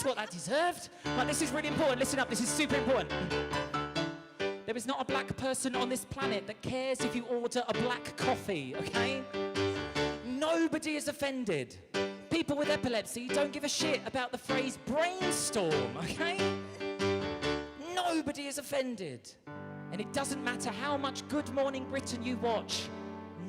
what that deserved. Right, this is really important. Listen up, this is super important. There is not a black person on this planet that cares if you order a black coffee, okay? Nobody is offended. People with epilepsy don't give a shit about the phrase brainstorm, okay? Nobody is offended. And it doesn't matter how much Good Morning Britain you watch.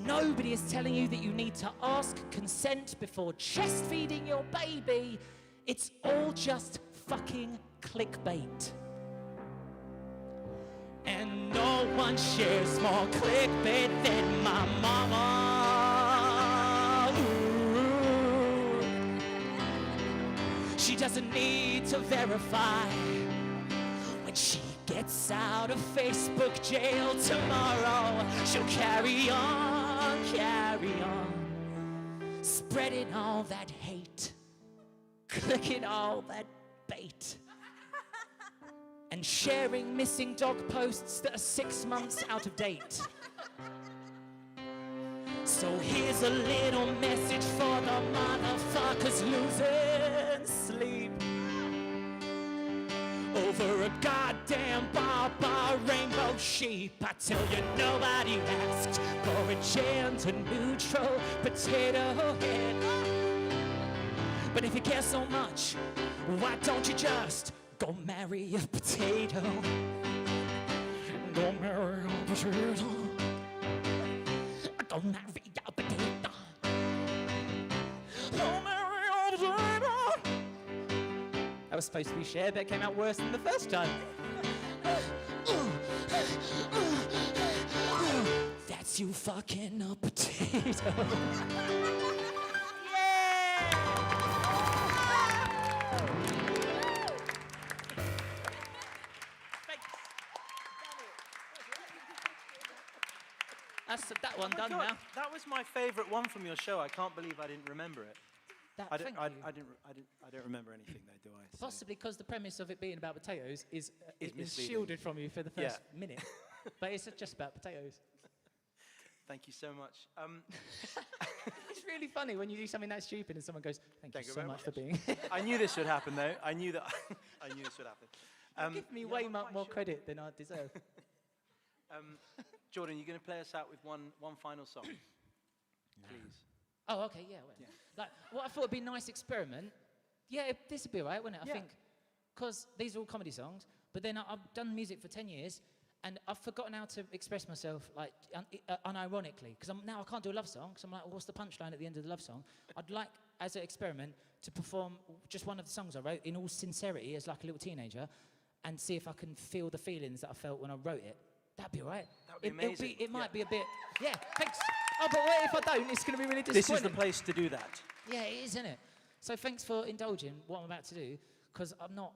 Nobody is telling you that you need to ask consent before chest feeding your baby. It's all just fucking clickbait. And no one shares more clickbait than my mama. Ooh. She doesn't need to verify when she gets out of Facebook jail tomorrow. She'll carry on, spreading all that hate, clicking all that bait, and sharing missing dog posts that are 6 months out of date. So here's a little message for the motherfuckers losing sleep over a goddamn Baba rainbow sheep. I tell you, nobody asked for a gender neutral potato head. But if you care so much, why don't you just go marry a potato? Go marry a potato. Go marry a potato. Go marry a potato. That was supposed to be shared, but it came out worse than the first time. That's you fucking a potato. That's that one done now.
That was my favourite one from your show. I can't believe I didn't remember it. I don't remember anything though, do I? So.
Possibly because the premise of it being about potatoes is
misleading.
shielded from you for the first minute. But it's just about potatoes.
Thank you so much.
It's really funny when you do something that stupid and someone goes, thank you so much for being.
I knew this would happen though. I knew this would happen.
Give me way more credit than I deserve.
Jordan, you're going to play us out with one final song, please.
Oh, okay, yeah. Like, what I thought would be a nice experiment. Yeah, this would be all right, wouldn't it? I think, because these are all comedy songs, but then I've done music for 10 years, and I've forgotten how to express myself, like, unironically, because now I can't do a love song, because I'm like, well, what's the punchline at the end of the love song? I'd like, as an experiment, to perform just one of the songs I wrote in all sincerity as like a little teenager, and see if I can feel the feelings that I felt when I wrote it. That'd be all right.
That would be amazing.
It might be a bit, thanks. Oh, but what if I don't? It's going to be really disappointing.
This is the place to do that.
Yeah, it is, isn't it? So thanks for indulging what I'm about to do, because I'm not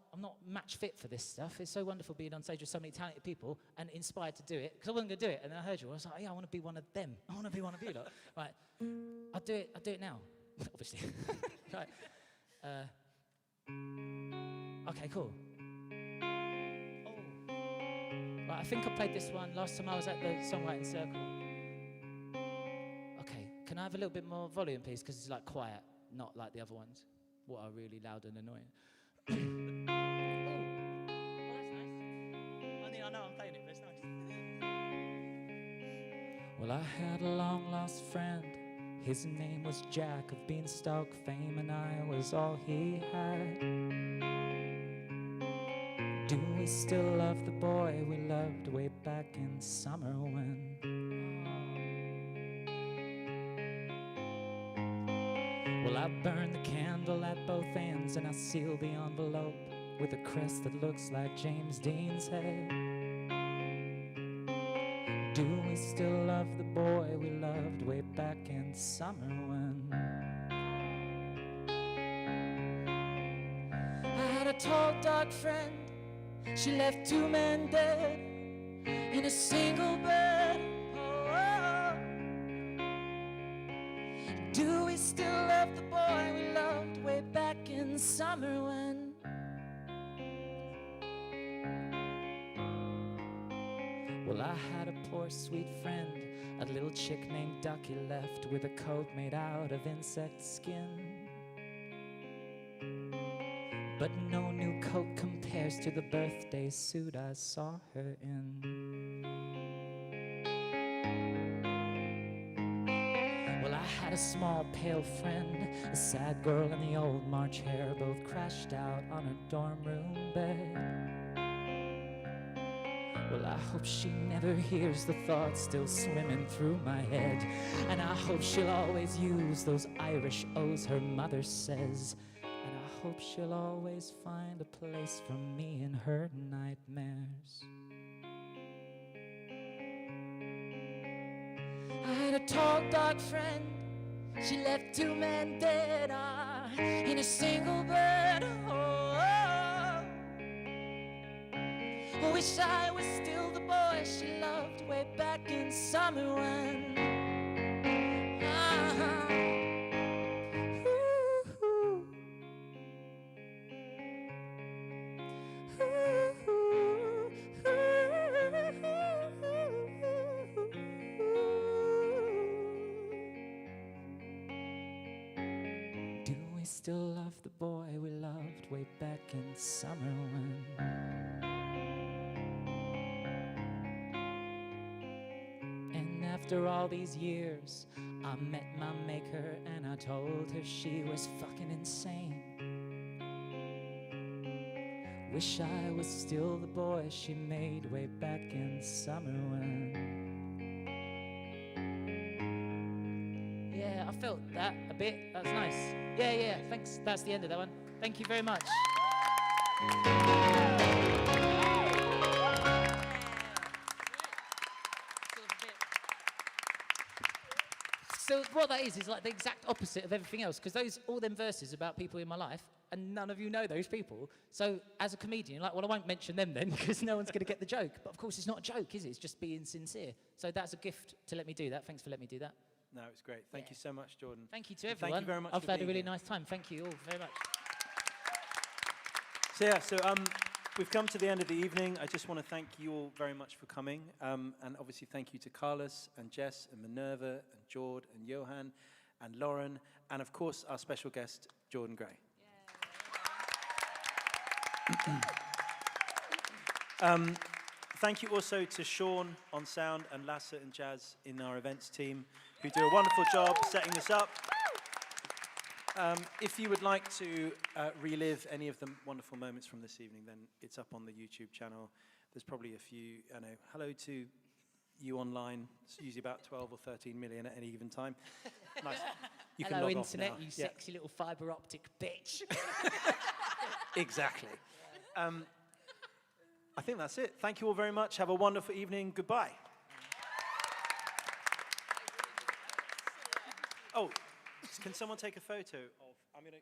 match fit for this stuff. It's so wonderful being on stage with so many talented people and inspired to do it, because I wasn't going to do it, and then I heard you. I was like, yeah, I want to be one of them. I want to be one of you lot. Right, I'll do it now, obviously. Right. Okay, cool. Right, I think I played this one last time I was at the Songwriters Circle. Okay, can I have a little bit more volume, please? Because it's like quiet, not like the other ones. What are really loud and annoying. Oh, that's nice. I know I'm playing it, but it's nice. Well, I had a long-lost friend. His name was Jack of Beanstalk fame, and I was all he had. Do we still love the boy we loved way back in summer when? Well, I burn the candle at both ends and I seal the envelope with a crest that looks like James Dean's head. Do we still love the boy we loved way back in summer when? I had a tall, dark friend. She left 2 men dead in a single bed. Oh. Do we still love the boy we loved way back in summer when? Well, I had a poor sweet friend, a little chick named Ducky left with a coat made out of insect skin. but no new coat compares to the birthday suit I saw her in. Well, I had a small pale friend, a sad girl and the old March hare, both crashed out on her dorm room bed. Well, I hope she never hears the thoughts still swimming through my head. And I hope she'll always use those Irish O's her mother says. And I hope she'll always find a place for me in her nightmares. I had a tall, dark friend. She left 2 men dead in a single bed. I wish I was still the boy she loved way back in summer when Do we still love the boy we loved way back in summer when after all these years, I met my maker and I told her she was fucking insane. Wish I was still the boy she made way back in summer when. Yeah, I felt that a bit. That was nice. Yeah, thanks. That's the end of that one. Thank you very much. So what that is like the exact opposite of everything else, because all them verses about people in my life, and none of you know those people. So as a comedian, you're like, well, I won't mention them then, because no one's going to get the joke. But of course, it's not a joke, is it? It's just being sincere. So that's a gift to let me do that. Thanks for letting me do that.
No, it was great. Thank you so much, Jordan.
Thank you to
And
everyone.
Thank you very much
I've
for
had a
being
really
here.
nice time. Thank you all very much.
So we've come to the end of the evening. I just want to thank you all very much for coming. And obviously thank you to Carlos and Jess and Minerva and Jord and Johan and Lauren, and of course our special guest, Jordan Gray. Thank you also to Sean on sound and Lasse and Jazz in our events team, who do a wonderful job setting this up. If you would like to relive any of the wonderful moments from this evening, then it's up on the YouTube channel. There's probably a few, hello to you online. It's usually about 12 or 13 million at any given time. Nice. You can
Hello,
log
internet,
off now.
you sexy little fibre optic bitch.
Exactly. I think that's it. Thank you all very much. Have a wonderful evening. Goodbye. Oh, can someone take a photo of... I'm going to...